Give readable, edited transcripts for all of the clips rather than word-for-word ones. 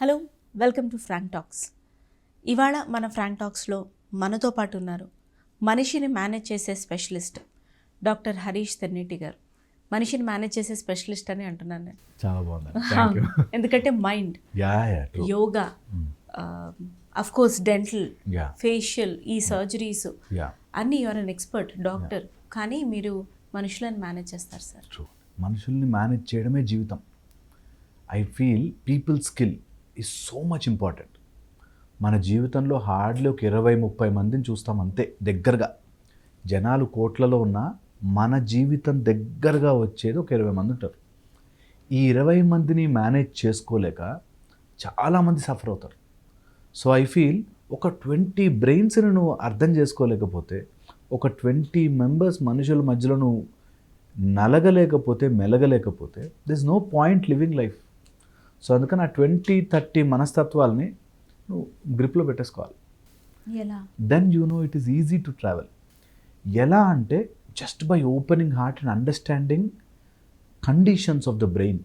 Hello, welcome to Frank Talks. ఇవాళ మన Frank టాక్స్లో మనతో పాటు ఉన్నారు మనిషిని మేనేజ్ చేసే స్పెషలిస్ట్ డాక్టర్ హరీష్ తెన్నేటి గారు. మనిషిని మేనేజ్ చేసే స్పెషలిస్ట్ అని అంటున్నాను నేను. చాలా బాగుంది. ఎందుకంటే mind, yoga, of course dental, facial, ఈ సర్జరీస్ అన్నీ యువర్ అన్ ఎక్స్పర్ట్ డాక్టర్. కానీ మీరు మనుషులను మేనేజ్ చేస్తారు సార్. మనుషుల్ని మేనేజ్ చేయడమే జీవితం. I feel people skill is so much important. మన జీవితంలో హార్డ్లీ ఒక 20-30 మందిని చూస్తాం అంతే దగ్గరగా. జనాలు కోట్లలో ఉన్న మన జీవితం దగ్గరగా వచ్చేది ఒక 20 మంది ఉంటారు. ఈ 20 మందిని మేనేజ్ చేసుకోలేక చాలామంది సఫర్ అవుతారు. సో ఐ ఫీల్ ఒక 20 బ్రెయిన్స్ని నువ్వు అర్థం చేసుకోలేకపోతే, ఒక 20 మెంబర్స్ మనుషుల మధ్యలో నువ్వు నలగలేకపోతే, మెలగలేకపోతే this no point living life. So అందుకని ఆ 20-30 మనస్తత్వాల్ని నువ్వు గ్రిప్లో పెట్టేసుకోవాలి. ఎలా? Then you know it is easy to travel. ఎలా అంటే just by opening heart and understanding conditions of the brain.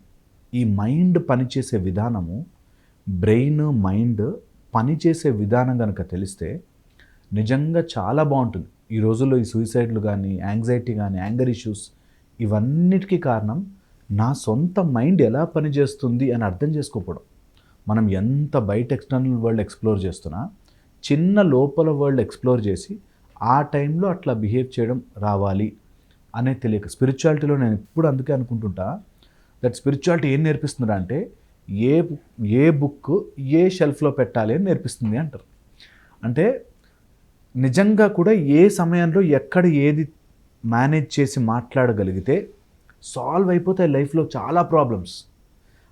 ఈ మైండ్ పనిచేసే విధానము, బ్రెయిన్ మైండ్ పనిచేసే విధానం కనుక తెలిస్తే నిజంగా చాలా బాగుంటుంది. ఈ రోజుల్లో ఈ సూసైడ్లు కానీ, యాంగ్జైటీ కానీ, యాంగర్ ఇష్యూస్, ఇవన్నిటికీ కారణం నా సొంత మైండ్ ఎలా పనిచేస్తుంది అని అర్థం చేసుకోకపోవడం. మనం ఎంత బయట ఎక్స్టర్నల్ వరల్డ్ ఎక్స్ప్లోర్ చేస్తున్నా, చిన్న లోపల వరల్డ్ ఎక్స్ప్లోర్ చేసి ఆ టైంలో అట్లా బిహేవ్ చేయడం రావాలి అనేది తెలియక. స్పిరిచువాలిటీలో నేను ఎప్పుడు అందుకే అనుకుంటుంటా దట్ స్పిరిచువాలిటీ ఏం నేర్పిస్తుందా అంటే ఏ బుక్ ఏ షెల్ఫ్లో పెట్టాలి అని నేర్పిస్తుంది అంటారు. అంటే నిజంగా కూడా ఏ సమయంలో ఎక్కడ ఏది మేనేజ్ చేసి మాట్లాడగలిగితే సాల్వ్ అయిపోతాయి లైఫ్లో చాలా ప్రాబ్లమ్స్.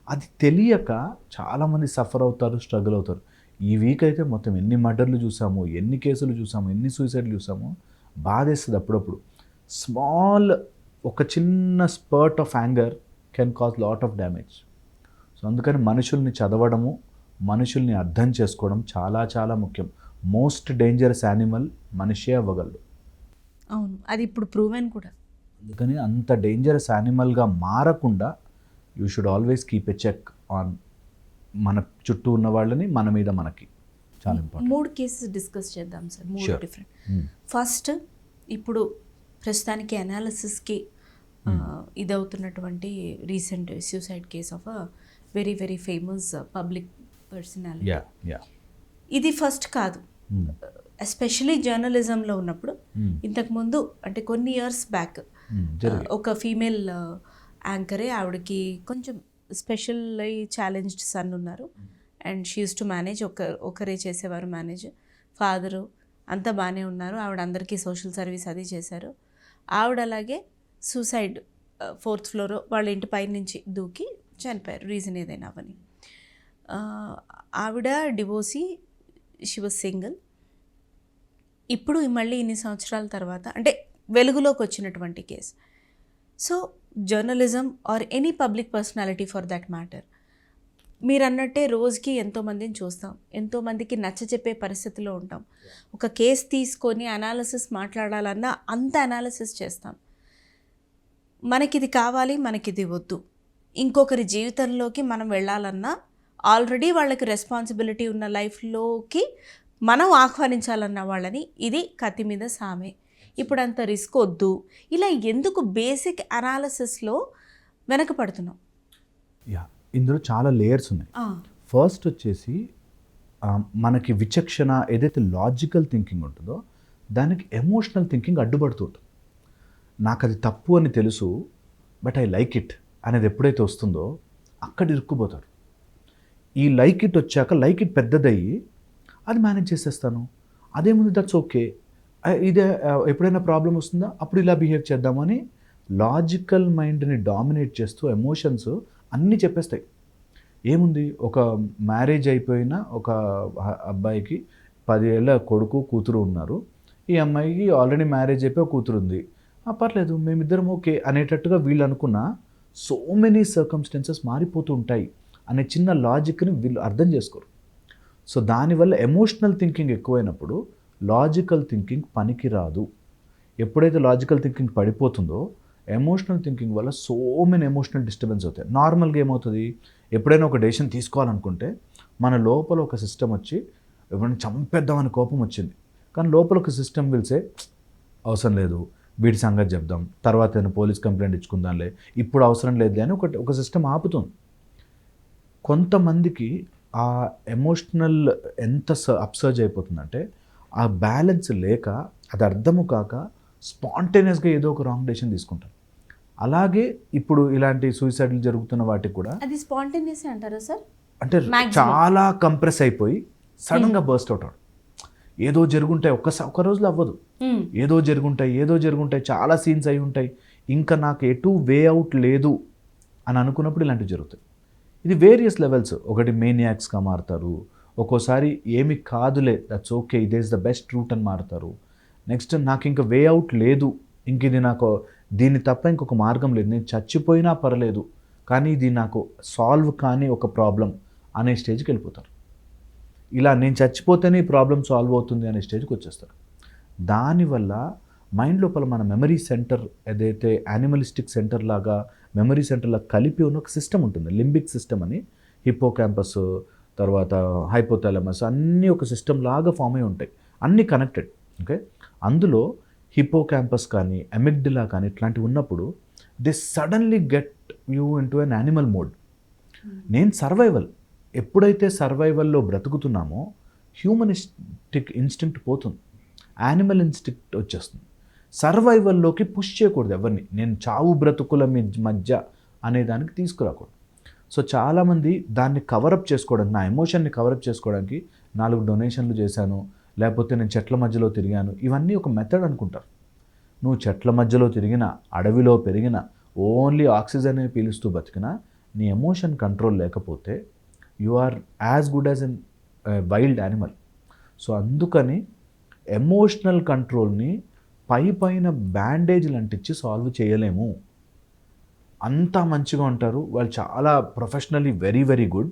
అది తెలియక చాలామంది సఫర్ అవుతారు, స్ట్రగుల్ అవుతారు. ఈ వీక్ అయితే మొత్తం ఎన్ని మర్డర్లు చూసాము, ఎన్ని కేసులు చూసాము, ఎన్ని సూసైడ్లు చూసాము. బాధేస్తుంది అప్పుడప్పుడు. స్మాల్ ఒక చిన్న spurt of anger can cause lot of damage. So అందుకని మనుషుల్ని చదవడము, మనుషుల్ని అర్థం చేసుకోవడం చాలా చాలా ముఖ్యం. మోస్ట్ డేంజరస్ యానిమల్ మనిషే అవ్వగలడు. అవును, అది ఇప్పుడు ప్రూవెన్ కూడా. అందుకని అంత డేంజరస్ యానిమల్గా మారకుండా you should always keep a check on మన చుట్టూ ఉన్న వాళ్ళని, మన మీద మనకి. చాలా ఇంపార్టెంట్. 3 కేసెస్ డిస్కస్ చేద్దాం సార్. 3 డిఫరెంట్. ఫస్ట్, ఇప్పుడు ప్రస్తుతానికి అనాలిసిస్కి ఇదవుతున్నటువంటి recent suicide case of a very very famous public personality. ఇది ఫస్ట్ కాదు. ఎస్పెషలీ జర్నలిజంలో ఉన్నప్పుడు ఇంతకుముందు అంటే కొన్ని ఇయర్స్ బ్యాక్ ఒక ఫీమేల్ యాంకరే, ఆవిడకి కొంచెం స్పెషల్లీ ఛాలెంజ్డ్ సన్ ఉన్నారు. And she used to manage, ఒకరే చేసేవారు మేనేజ్. ఫాదరు అంతా బాగానే ఉన్నారు. ఆవిడ అందరికీ సోషల్ సర్వీస్ అది చేశారు. ఆవిడ అలాగే సూసైడ్ 4th ఫ్లోర్ వాళ్ళ ఇంటి పై నుంచి దూకి చనిపోయారు. రీజన్ ఏదైనా అవని. ఆవిడ డివోర్సీ, షీ వాజ్ సింగిల్. ఇప్పుడు మళ్ళీ ఇన్ని సంవత్సరాల తర్వాత అంటే వెలుగులోకి వచ్చినటువంటి case. So journalism or any public personality for that matter, మీరు అన్నట్టే రోజుకి ఎంతోమందిని చూస్తాం, ఎంతోమందికి నచ్చ చెప్పే పరిస్థితిలో ఉంటాం. ఒక కేసు తీసుకొని అనాలిసిస్ మాట్లాడాలన్నా అంత అనాలిసిస్ చేస్తాం. మనకిది కావాలి, మనకిది వద్దు, ఇంకొకరి జీవితంలోకి మనం వెళ్ళాలన్నా ఆల్రెడీ వాళ్ళకి రెస్పాన్సిబిలిటీ ఉన్న లైఫ్లోకి మనం ఆహ్వానించాలన్న వాళ్ళని, ఇది కత్తి మీద సామే. ఇప్పుడు అంత రిస్క్ వద్దు. ఇలా ఎందుకు బేసిక్ అనాలిసిస్లో వెనకపడుతున్నాం? ఇందులో చాలా లేయర్స్ ఉన్నాయి. ఫస్ట్ వచ్చేసి మనకి విచక్షణ ఏదైతే లాజికల్ థింకింగ్ ఉంటుందో దానికి ఎమోషనల్ థింకింగ్ అడ్డుపడుతుంటుంది. నాకు అది తప్పు అని తెలుసు, బట్ ఐ లైక్ ఇట్ అనేది ఎప్పుడైతే వస్తుందో అక్కడ ఇరుక్కుపోతారు. ఈ లైక్ ఇట్ వచ్చాక లైక్ ఇట్ పెద్దదయ్యి అది మేనేజ్ చేసేస్తాను, అదేముంది, దట్స్ ఓకే, ఇదే ఎప్పుడైనా ప్రాబ్లం వస్తుందా అప్పుడు ఇలా బిహేవ్ చేద్దామని లాజికల్ మైండ్ని డామినేట్ చేస్తూ ఎమోషన్స్ అన్నీ చెప్పేస్తాయి. ఏముంది, ఒక మ్యారేజ్ అయిపోయిన ఒక అబ్బాయికి 10 ఏళ్ళ కొడుకు కూతురు ఉన్నారు. ఈ అమ్మాయికి ఆల్రెడీ మ్యారేజ్ అయిపోయి కూతురు ఉంది. పర్లేదు, మేమిద్దరం ఓకే అనేటట్టుగా వీళ్ళు అనుకున్న సో మెనీ సర్కమ్స్టెన్సెస్ మారిపోతూ ఉంటాయి అనే చిన్న లాజిక్ని వీళ్ళు అర్థం చేసుకోరు. సో దానివల్ల ఎమోషనల్ థింకింగ్ ఎక్కువైనప్పుడు లాజికల్ థింకింగ్ పనికి రాదు. ఎప్పుడైతే లాజికల్ థింకింగ్ పడిపోతుందో ఎమోషనల్ థింకింగ్ వల్ల సో మెనీ ఎమోషనల్ డిస్టర్బెన్స్ అవుతాయి. నార్మల్గా ఏమవుతుంది, ఎప్పుడైనా ఒక డెసిషన్ తీసుకోవాలనుకుంటే మన లోపల ఒక సిస్టమ్ వచ్చి ఎవరిని చంపేద్దామని కోపం వచ్చింది, కానీ లోపల ఒక సిస్టమ్ పిలిచే అవసరం లేదు, వీడి సంగతి చెప్దాం, తర్వాత నేను పోలీస్ కంప్లైంట్ ఇచ్చుకుందాంలే, ఇప్పుడు అవసరం లేదులే అని ఒక సిస్టమ్ ఆపుతుంది. కొంతమందికి ఆ ఎమోషనల్ ఎంత అప్సర్జ్ అయిపోతుందంటే ఆ బ్యాలెన్స్ లేక, అది అర్థము కాక స్పాంటేనియస్గా ఏదో ఒక రాంగ్ డెసిషన్ తీసుకుంటారు. అలాగే ఇప్పుడు ఇలాంటి సూసైడ్లు జరుగుతున్న వాటికి కూడా అది స్పాంటేనియస్ అంటారా సార్? అంటే చాలా కంప్రెస్ అయిపోయి సడన్గా బర్స్ట్ అవుట్. ఏదో జరుగుంటాయి, ఒక్క రోజులో అవ్వదు, ఏదో జరుగుంటాయి, చాలా సీన్స్ అయి ఉంటాయి, ఇంకా నాకు ఎటు వే అవుట్ లేదు అని అనుకున్నప్పుడు ఇలాంటివి జరుగుతాయి. ఇది వేరియస్ లెవెల్స్. ఒకటి మేనియాక్స్గా మారుతారు, ఒక్కోసారి ఏమి కాదులే దట్స్ ఓకే ఇదే ఇస్ ద బెస్ట్ రూట్ అని మారుతారు. నెక్స్ట్ నాకు ఇంకా వే అవుట్ లేదు, ఇంక ఇది నాకు దీన్ని తప్ప ఇంకొక మార్గం లేదు, నేను చచ్చిపోయినా పర్లేదు కానీ ఇది నాకు సాల్వ్ కానీ ఒక ప్రాబ్లం అనే స్టేజ్కి వెళ్ళిపోతారు. ఇలా నేను చచ్చిపోతేనే ఈ ప్రాబ్లం సాల్వ్ అవుతుంది అనే స్టేజ్కి వచ్చేస్తారు. దానివల్ల మైండ్ లోపల మన మెమరీ సెంటర్ ఏదైతే యానిమలిస్టిక్ సెంటర్ లాగా మెమరీ సెంటర్లా కలిపి ఉన్న ఒక సిస్టమ్ ఉంటుంది, లింబిక్ సిస్టమ్ అని. హిప్పో క్యాంపస్, తర్వాత హైపోథాలమస్, అన్నీ ఒక సిస్టమ్ లాగా ఫామ్ అయి ఉంటాయి, అన్నీ కనెక్టెడ్. ఓకే, అందులో హిప్పో క్యాంపస్ కానీ అమిగ్డిలా కానీ ఇట్లాంటివి ఉన్నప్పుడు they suddenly get you into an animal mode. నేను సర్వైవల్, ఎప్పుడైతే సర్వైవల్లో బ్రతుకుతున్నామో హ్యూమనిస్టిక్ ఇన్స్టింక్ట్ పోతుంది, యానిమల్ ఇన్స్టింక్ట్ వచ్చేస్తుంది. సర్వైవల్లోకి పుష్ చేయకూడదు ఎవరిని, నేను చావు బ్రతుకుల మధ్య అనే దానికి తీసుకురాకూడదు. సో చాలామంది దాన్ని కవరప్ చేసుకోవడానికి, నా ఎమోషన్ని కవరప్ చేసుకోవడానికి 4 డొనేషన్లు చేశాను, లేకపోతే నేను చెట్ల మధ్యలో తిరిగాను, ఇవన్నీ ఒక మెథడ్ అనుకుంటారు. నువ్వు చెట్ల మధ్యలో తిరిగిన, అడవిలో పెరిగిన, ఓన్లీ ఆక్సిజనే పీలుస్తూ బతికినా నీ ఎమోషన్ కంట్రోల్ లేకపోతే you are as good as an wild animal. So అందుకని ఎమోషనల్ కంట్రోల్ని పైన బ్యాండేజ్లు అంటించి సాల్వ్ చేయలేము. అంతా మంచిగా ఉంటారు వాళ్ళు, చాలా ప్రొఫెషనల్లీ వెరీ వెరీ గుడ్,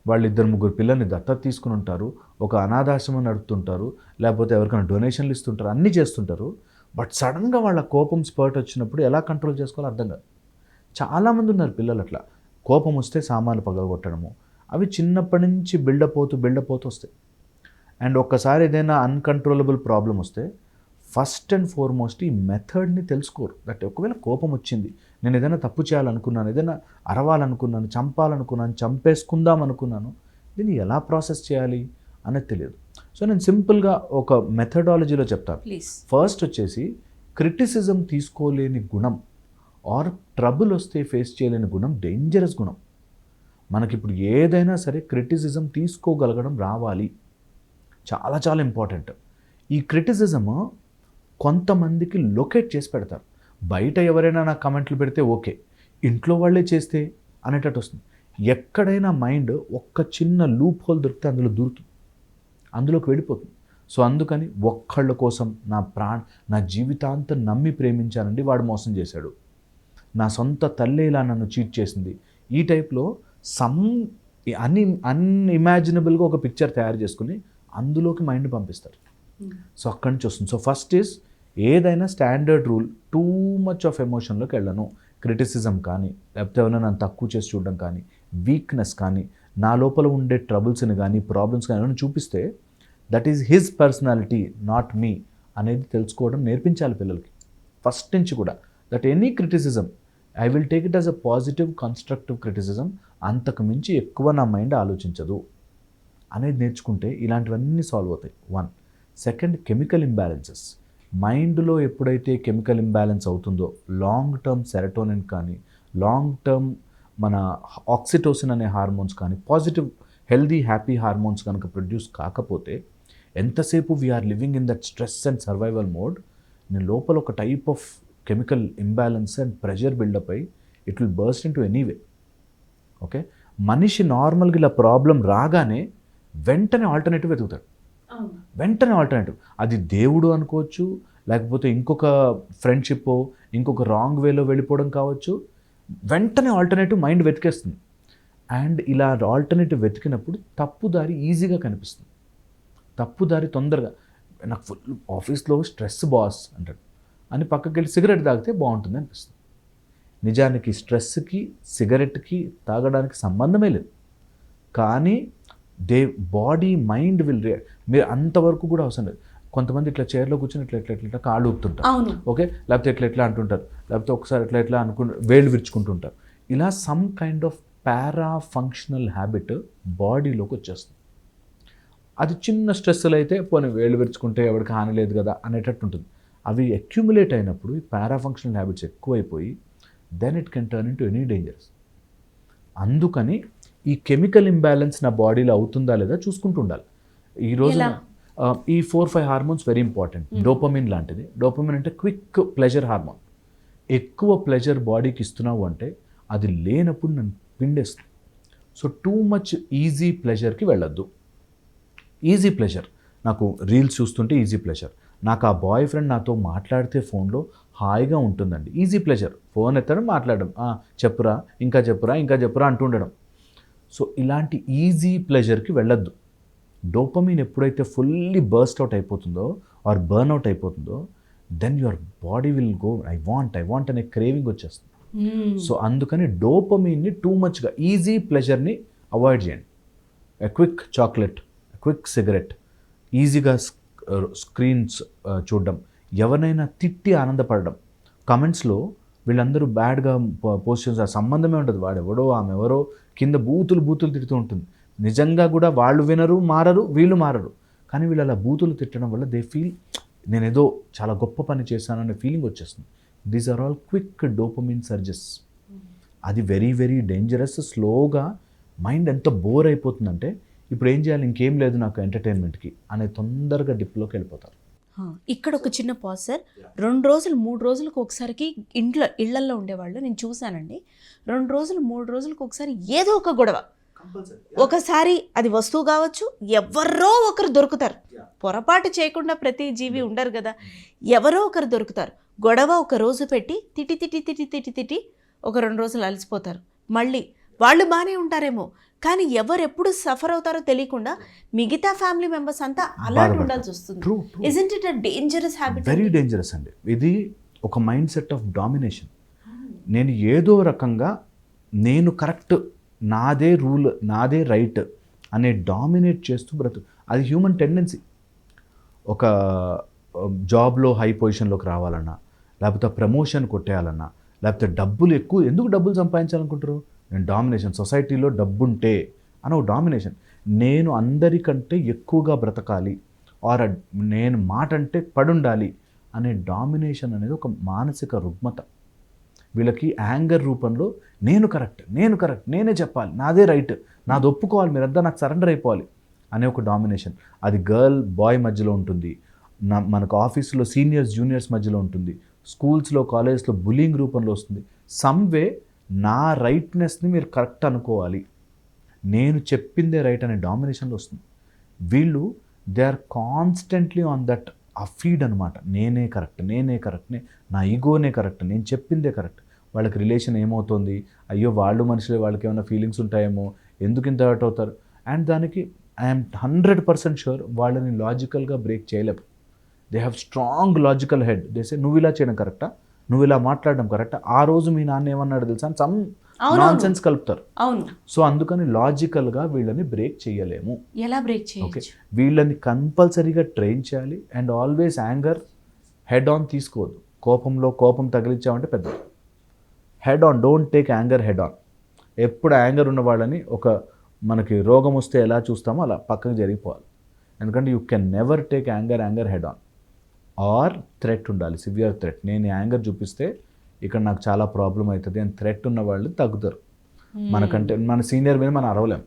వాళ్ళు 2-3 పిల్లల్ని దత్తత తీసుకుని ఉంటారు, ఒక అనాథాశ్రమం నడుపుతుంటారు, లేకపోతే ఎవరికైనా డొనేషన్లు ఇస్తుంటారు, అన్నీ చేస్తుంటారు. బట్ సడన్గా వాళ్ళ కోపం స్పర్ట్ వచ్చినప్పుడు ఎలా కంట్రోల్ చేసుకోవాలో అర్థం కాదు. చాలామంది ఉన్నారు పిల్లలు అట్లా, కోపం వస్తే సామాన్లు పగలగొట్టడము, అవి చిన్నప్పటి నుంచి బిల్డప్ అవుతూ వస్తాయి. అండ్ ఒక్కసారి ఏదైనా అన్కంట్రోలబుల్ ప్రాబ్లం వస్తే ఫస్ట్ అండ్ ఫార్మోస్ట్ ఈ మెథడ్ని తెలుసుకోరు. దట్ ఒకవేళ కోపం వచ్చింది, నేను ఏదైనా తప్పు చేయాలనుకున్నాను, ఏదైనా అరవాలనుకున్నాను, చంపాలనుకున్నాను, చంపేసుకుందాం అనుకున్నాను, దీన్ని ఎలా ప్రాసెస్ చేయాలి అనేది తెలియదు. సో నేను సింపుల్గా ఒక మెథడాలజీలో చెప్తాను. ఫస్ట్ వచ్చేసి క్రిటిసిజం తీసుకోలేని గుణం ఆర్ ట్రబుల్ వస్తే ఫేస్ చేయలేని గుణం డేంజరస్ గుణం. మనకిప్పుడు ఏదైనా సరే క్రిటిసిజం తీసుకోగలగడం రావాలి, చాలా చాలా ఇంపార్టెంట్. ఈ క్రిటిసిజము కొంతమందికి లొకేట్ చేసి పెడతారు. బయట ఎవరైనా నాకు కమెంట్లు పెడితే ఓకే, ఇంట్లో వాళ్ళే చేస్తే అనేటట్టు వస్తుంది. ఎక్కడైనా మైండ్ ఒక్క చిన్న లూప్ హోల్ దొరికితే అందులోకి వెళ్ళిపోతుంది. సో అందుకని ఒక్కళ్ళ కోసం నా జీవితాంతం నమ్మి ప్రేమించానండి, వాడు మోసం చేశాడు, నా సొంత తల్లి ఇలా నన్ను చీట్ చేసింది, ఈ టైప్లో అన్ఇమాజినబుల్గా ఒక పిక్చర్ తయారు చేసుకుని అందులోకి మైండ్ పంపిస్తారు. సో అక్కడి నుంచి వస్తుంది. సో ఫస్ట్ ఈజ్ ఏదైనా standard rule, too much of ఎమోషన్లోకి వెళ్ళను. క్రిటిసిజం కానీ, లేకపోతే ఎవరైనా నన్ను తక్కువ చేసి చూడడం కానీ, వీక్నెస్ కానీ, నా లోపల ఉండే ట్రబుల్స్ని కానీ, ప్రాబ్లమ్స్ కానీ ఏమైనా చూపిస్తే that is his personality not me అనేది తెలుసుకోవడం నేర్పించాలి పిల్లలకి ఫస్ట్ నుంచి కూడా. That any criticism I will take it as a positive constructive criticism, అంతకు మించి ఎక్కువ నా మైండ్ ఆలోచించదు అనేది నేర్చుకుంటే ఇలాంటివన్నీ సాల్వ్ అవుతాయి. 1. Second, chemical imbalances. మైండ్లో ఎప్పుడైతే కెమికల్ ఇంబ్యాలెన్స్ అవుతుందో, లాంగ్ టర్మ్ సెరటోనిన్ కానీ, లాంగ్ టర్మ్ మన ఆక్సిటోసిన్ అనే హార్మోన్స్ కానీ, పాజిటివ్ హెల్దీ హ్యాపీ హార్మోన్స్ కనుక ప్రొడ్యూస్ కాకపోతే ఎంతసేపు we are living in that stress and survival mode, నేను లోపల ఒక type of chemical imbalance and pressure buildup అయ్యి it will burst into anyway. Okay, మనిషి నార్మల్గా ఇలా ప్రాబ్లం రాగానే వెంటనే ఆల్టర్నేటివ్ వెతుకుతాడు, వెంటనే ఆల్టర్నేటివ్. అది దేవుడు అనుకోవచ్చు, లేకపోతే ఇంకొక ఫ్రెండ్షిప్, ఇంకొక రాంగ్ వేలో వెళ్ళిపోవడం కావచ్చు, వెంటనే ఆల్టర్నేటివ్ మైండ్ వెతికేస్తుంది. అండ్ ఇలా ఆల్టర్నేటివ్ వెతికినప్పుడు తప్పుదారి ఈజీగా కనిపిస్తుంది, తప్పుదారి తొందరగా. నాకు ఫుల్ ఆఫీస్లో స్ట్రెస్ బాస్ అంటాడు అని పక్కకి వెళ్ళి సిగరెట్ తాగితే బాగుంటుంది అనిపిస్తుంది. నిజానికి స్ట్రెస్కి సిగరెట్కి తాగడానికి సంబంధమే లేదు, కానీ బాడీ మైండ్ విల్ మీరు అంతవరకు కూడా అవసరం లేదు. కొంతమంది ఇట్లా చైర్లో కూర్చొని ఇట్లా కాళ్ళు ఊపుతుంటారు, అవును. ఓకే, లేకపోతే ఇట్లా అంటుంటారు, లేకపోతే ఒకసారి ఇట్లా వేళ్ళు విరుచుకుంటుంటారు. ఇలా some kind of para functional habit బాడీలోకి వచ్చేస్తుంది. అది చిన్న స్ట్రెస్లు అయితే పోనీ వేళ్ళు విరుచుకుంటే ఎవరికి హాని లేదు కదా అనేటట్టు ఉంటుంది. అవి అక్యుములేట్ అయినప్పుడు ఈ పారా ఫంక్షనల్ హ్యాబిట్స్ ఎక్కువైపోయి then it can turn into any dangerous. అందుకని ఈ కెమికల్ ఇంబ్యాలెన్స్ నా బాడీలో అవుతుందా లేదా చూసుకుంటూ ఉండాలి. ఈరోజు ఈ 4-5 హార్మోన్స్ వెరీ ఇంపార్టెంట్. డోపమిన్ లాంటిది. డోపమిన్ అంటే క్విక్ ప్లెజర్ హార్మోన్. ఎక్కువ ప్లెజర్ బాడీకి ఇస్తున్నావు అంటే అది లేనప్పుడు నన్ను పిండేస్తుంది. సో టూ మచ్ ఈజీ ప్లెజర్కి వెళ్ళొద్దు. ఈజీ ప్లెజర్, నాకు రీల్స్ చూస్తుంటే ఈజీ ప్లెజర్, నాకు ఆ బాయ్ ఫ్రెండ్ నాతో మాట్లాడితే ఫోన్లో హాయిగా ఉంటుందండి, ఈజీ ప్లెజర్. ఫోన్ ఎత్తడం, మాట్లాడడం, చెప్పురా ఇంకా చెప్పురా అంటుండడం. సో ఇలాంటి ఈజీ ప్లెజర్కి వెళ్ళొద్దు. డోపమిన్ ఎప్పుడైతే ఫుల్లీ బర్స్ట్ అవుట్ అయిపోతుందో ఆర్ బర్న్ అవుట్ అయిపోతుందో then your body will go I want అనే క్రేవింగ్ వచ్చేస్తుంది. సో అందుకని డోపమిన్ని టూ మచ్గా ఈజీ ప్లెజర్ని అవాయిడ్ చేయండి. A quick chocolate, quick cigarette, ఈజీగా స్క్రీన్స్ చూడడం, ఎవరినైనా తిట్టి ఆనందపడడం, కమెంట్స్లో వీళ్ళందరూ బ్యాడ్గా పోస్టింగ్స్, ఆ సంబంధమే ఉంటుంది, వాడెవడో ఆమె ఎవరో కింద బూతులు తిడుతూ ఉంటుంది. నిజంగా కూడా వాళ్ళు వినరు, మారరు, వీళ్ళు మారరు, కానీ వీళ్ళు అలా బూతులు తిట్టడం వల్ల దే ఫీల్ నేనేదో చాలా గొప్ప పని చేశాను అనే ఫీలింగ్ వచ్చేస్తుంది. These are all quick dopamine surges. అది వెరీ వెరీ డేంజరస్. స్లోగా మైండ్ ఎంత బోర్ అయిపోతుందంటే ఇప్పుడు ఏం చేయాలి, ఇంకేం లేదు నాకు ఎంటర్టైన్మెంట్కి అనే తొందరగా డిప్లోకి వెళ్ళిపోతారు. ఇక్కడ ఒక చిన్న పాజ్ సార్. 2 రోజులు 3 రోజులకు ఒకసారికి ఇళ్లల్లో ఉండేవాళ్ళు నేను చూశానండి. 2 రోజులు 3 రోజులకు ఒకసారి ఏదో ఒక గొడవ. ఒకసారి అది వస్తువు కావచ్చు, ఎవరో ఒకరు దొరుకుతారు. పొరపాటు చేయకుండా ప్రతి జీవి ఉండరు కదా, ఎవరో ఒకరు దొరుకుతారు. గొడవ ఒక రోజు పెట్టి తిట్టి ఒక 2 రోజులు అలసిపోతారు. మళ్ళీ వాళ్ళు బాగానే ఉంటారేమో, కానీ ఎవరెప్పుడు సఫర్ అవుతారో తెలియకుండా మిగతా ఫ్యామిలీ మెంబర్స్ అంతా అలర్ట్ ఉండాల్సి వస్తుంది. Isn't it a dangerous habit? Very dangerous అండి. ఇది ఒక మైండ్ సెట్ ఆఫ్ డామినేషన్. నేను ఏదో రకంగా నేను కరెక్ట్, నాదే రూల్, నాదే రైట్ అనే డామినేట్ చేస్తూ బ్రతుకు. అది హ్యూమన్ టెండెన్సీ. ఒక జాబ్లో హై పొజిషన్లోకి రావాలన్నా, లేకపోతే ప్రమోషన్ కొట్టేయాలన్నా, లేకపోతే డబ్బులు ఎక్కువ ఎందుకు డబ్బులు సంపాదించాలనుకుంటారు? నేను డామినేషన్, సొసైటీలో డబ్బుంటే అని ఒక డామినేషన్. నేను అందరికంటే ఎక్కువగా బ్రతకాలి, ఆర్ నేను మాట అంటే పడుండాలి అనే డామినేషన్ అనేది ఒక మానసిక రుగ్మత. వీళ్ళకి యాంగర్ రూపంలో నేను కరెక్ట్, నేనే చెప్పాలి, నాదే రైట్, నాది ఒప్పుకోవాలి, మీరంతా నాకు సరెండర్ అయిపోవాలి అనే ఒక డామినేషన్. అది గర్ల్ బాయ్ మధ్యలో ఉంటుంది, మనకు ఆఫీసులో సీనియర్స్ జూనియర్స్ మధ్యలో ఉంటుంది, స్కూల్స్లో కాలేజెస్లో బులింగ్ రూపంలో వస్తుంది. సమ్వే నా రైట్నెస్ని మీరు కరెక్ట్ అనుకోవాలి, నేను చెప్పిందే రైట్ అనే డామినేషన్లో వస్తుంది. వీళ్ళు they are constantly on that uh feed అనమాట. నేనే కరెక్ట్, నా ఈగోనే కరెక్ట్, నేను చెప్పిందే కరెక్ట్. వాళ్ళకి రిలేషన్ ఏమవుతుంది, అయ్యో వాళ్ళు మనుషులే, వాళ్ళకి ఏమైనా ఫీలింగ్స్ ఉంటాయేమో, ఎందుకు ఇంత హర్ట్ అవుతారు. అండ్ దానికి ఐఎమ్ 100% షూర్ వాళ్ళని లాజికల్గా బ్రేక్ చేయలేము. They have strong logical head. They say నువ్వు ఇలా చేయడం కరెక్టా, నువ్వు ఇలా మాట్లాడడం కరెక్టా, ఆ రోజు మీ నాన్న ఏమన్నాడు తెలుసా అని సమ్ నాన్ సెన్స్ కలుపుతారు. సో అందుకని లాజికల్గా వీళ్ళని బ్రేక్ చేయలేము. ఎలా బ్రేక్ ఓకే, వీళ్ళని కంపల్సరీగా ట్రైన్ చేయాలి. And always anger head on తీసుకోవద్దు. కోపం తగిలించామంటే పెద్ద head on, don't take anger head on. ఎప్పుడు యాంగర్ ఉన్న వాళ్ళని ఒక మనకి రోగం వస్తే ఎలా చూస్తామో అలా పక్కకు జరిగిపోవాలి. ఎందుకంటే you can never take anger head on. Or threat ఉండాలి, సివియర్ థ్రెట్. నేను యాంగర్ చూపిస్తే ఇక్కడ నాకు చాలా ప్రాబ్లం అవుతుంది అని థ్రెట్ ఉన్న వాళ్ళు తగ్గుతారు. మనకంటే మన సీనియర్ మీద మనం అరవలేం.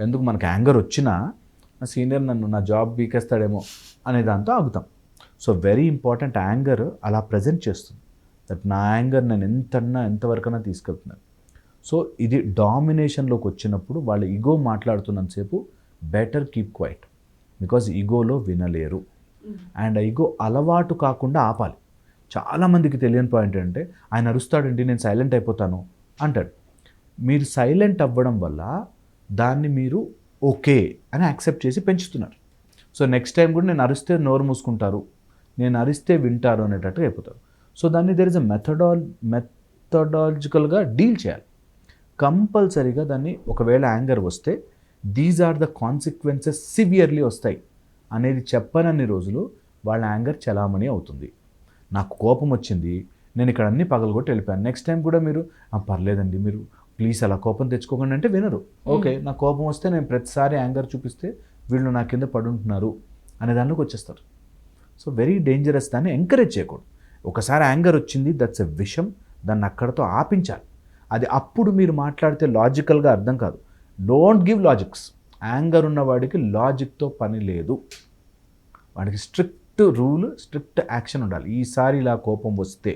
ఎందుకు, మనకు యాంగర్ వచ్చినా నా సీనియర్ నా జాబ్ బీకేస్తాడేమో అనే దాంతో ఆగుతాం. సో వెరీ ఇంపార్టెంట్, యాంగర్ అలా ప్రజెంట్ చేస్తుంది దట్ నా యాంగర్ నేను ఎంతవరకైనా తీసుకెళ్తున్నాను. సో ఇది డామినేషన్లోకి వచ్చినప్పుడు వాళ్ళ ఈగో మాట్లాడుతున్నంతసేపు బెటర్ కీప్ క్వైట్, బికాజ్ ఈగోలో వినలేరు. అండ్ ఈగో అలవాటు కాకుండా ఆపాలి. చాలామందికి తెలియని పాయింట్ ఏంటంటే ఆయన అరుస్తాడండి నేను సైలెంట్ అయిపోతాను అంటాడు. మీరు సైలెంట్ అవ్వడం వల్ల దాన్ని మీరు ఓకే అని యాక్సెప్ట్ చేసి పెంచుతున్నారు. సో నెక్స్ట్ టైం కూడా నేను అరిస్తే నోరు మూసుకుంటారు, నేను అరిస్తే వింటారు అనేటట్టుగా అయిపోతారు. సో దాన్ని దేర్ ఇస్ అ మెథడాలజికల్గా డీల్ చేయాలి. కంపల్సరీగా దాన్ని ఒకవేళ యాంగర్ వస్తే these are the consequences severely వస్తాయి అనేది చెప్పనన్ని రోజులు వాళ్ళ యాంగర్ చలామణి అవుతుంది. నాకు కోపం వచ్చింది, నేను ఇక్కడ అన్ని పగలగొట్టి వెళ్ళిపోయాను, నెక్స్ట్ టైం కూడా మీరు పర్లేదండి మీరు ప్లీజ్ అలా కోపం తెచ్చుకోకండి అంటే వినరు. ఓకే, నా కోపం వస్తే నేను ప్రతిసారి యాంగర్ చూపిస్తే వీళ్ళు నా కింద పడుంటున్నారు అనే దానిలోకి వచ్చేస్తారు. సో వెరీ డేంజరస్, దాన్ని ఎంకరేజ్ చేయకూడదు. ఒకసారి యాంగర్ వచ్చింది, దట్స్ ఎ విషం, దాన్ని అక్కడతో ఆపించాలి. అది అప్పుడు మీరు మాట్లాడితే లాజికల్గా అర్థం కాదు. Don't give logics. యాంగర్ ఉన్నవాడికి లాజిక్తో పని లేదు. వాడికి స్ట్రిక్ట్ రూల్, స్ట్రిక్ట్ యాక్షన్ ఉండాలి. ఈసారి ఇలా కోపం వస్తే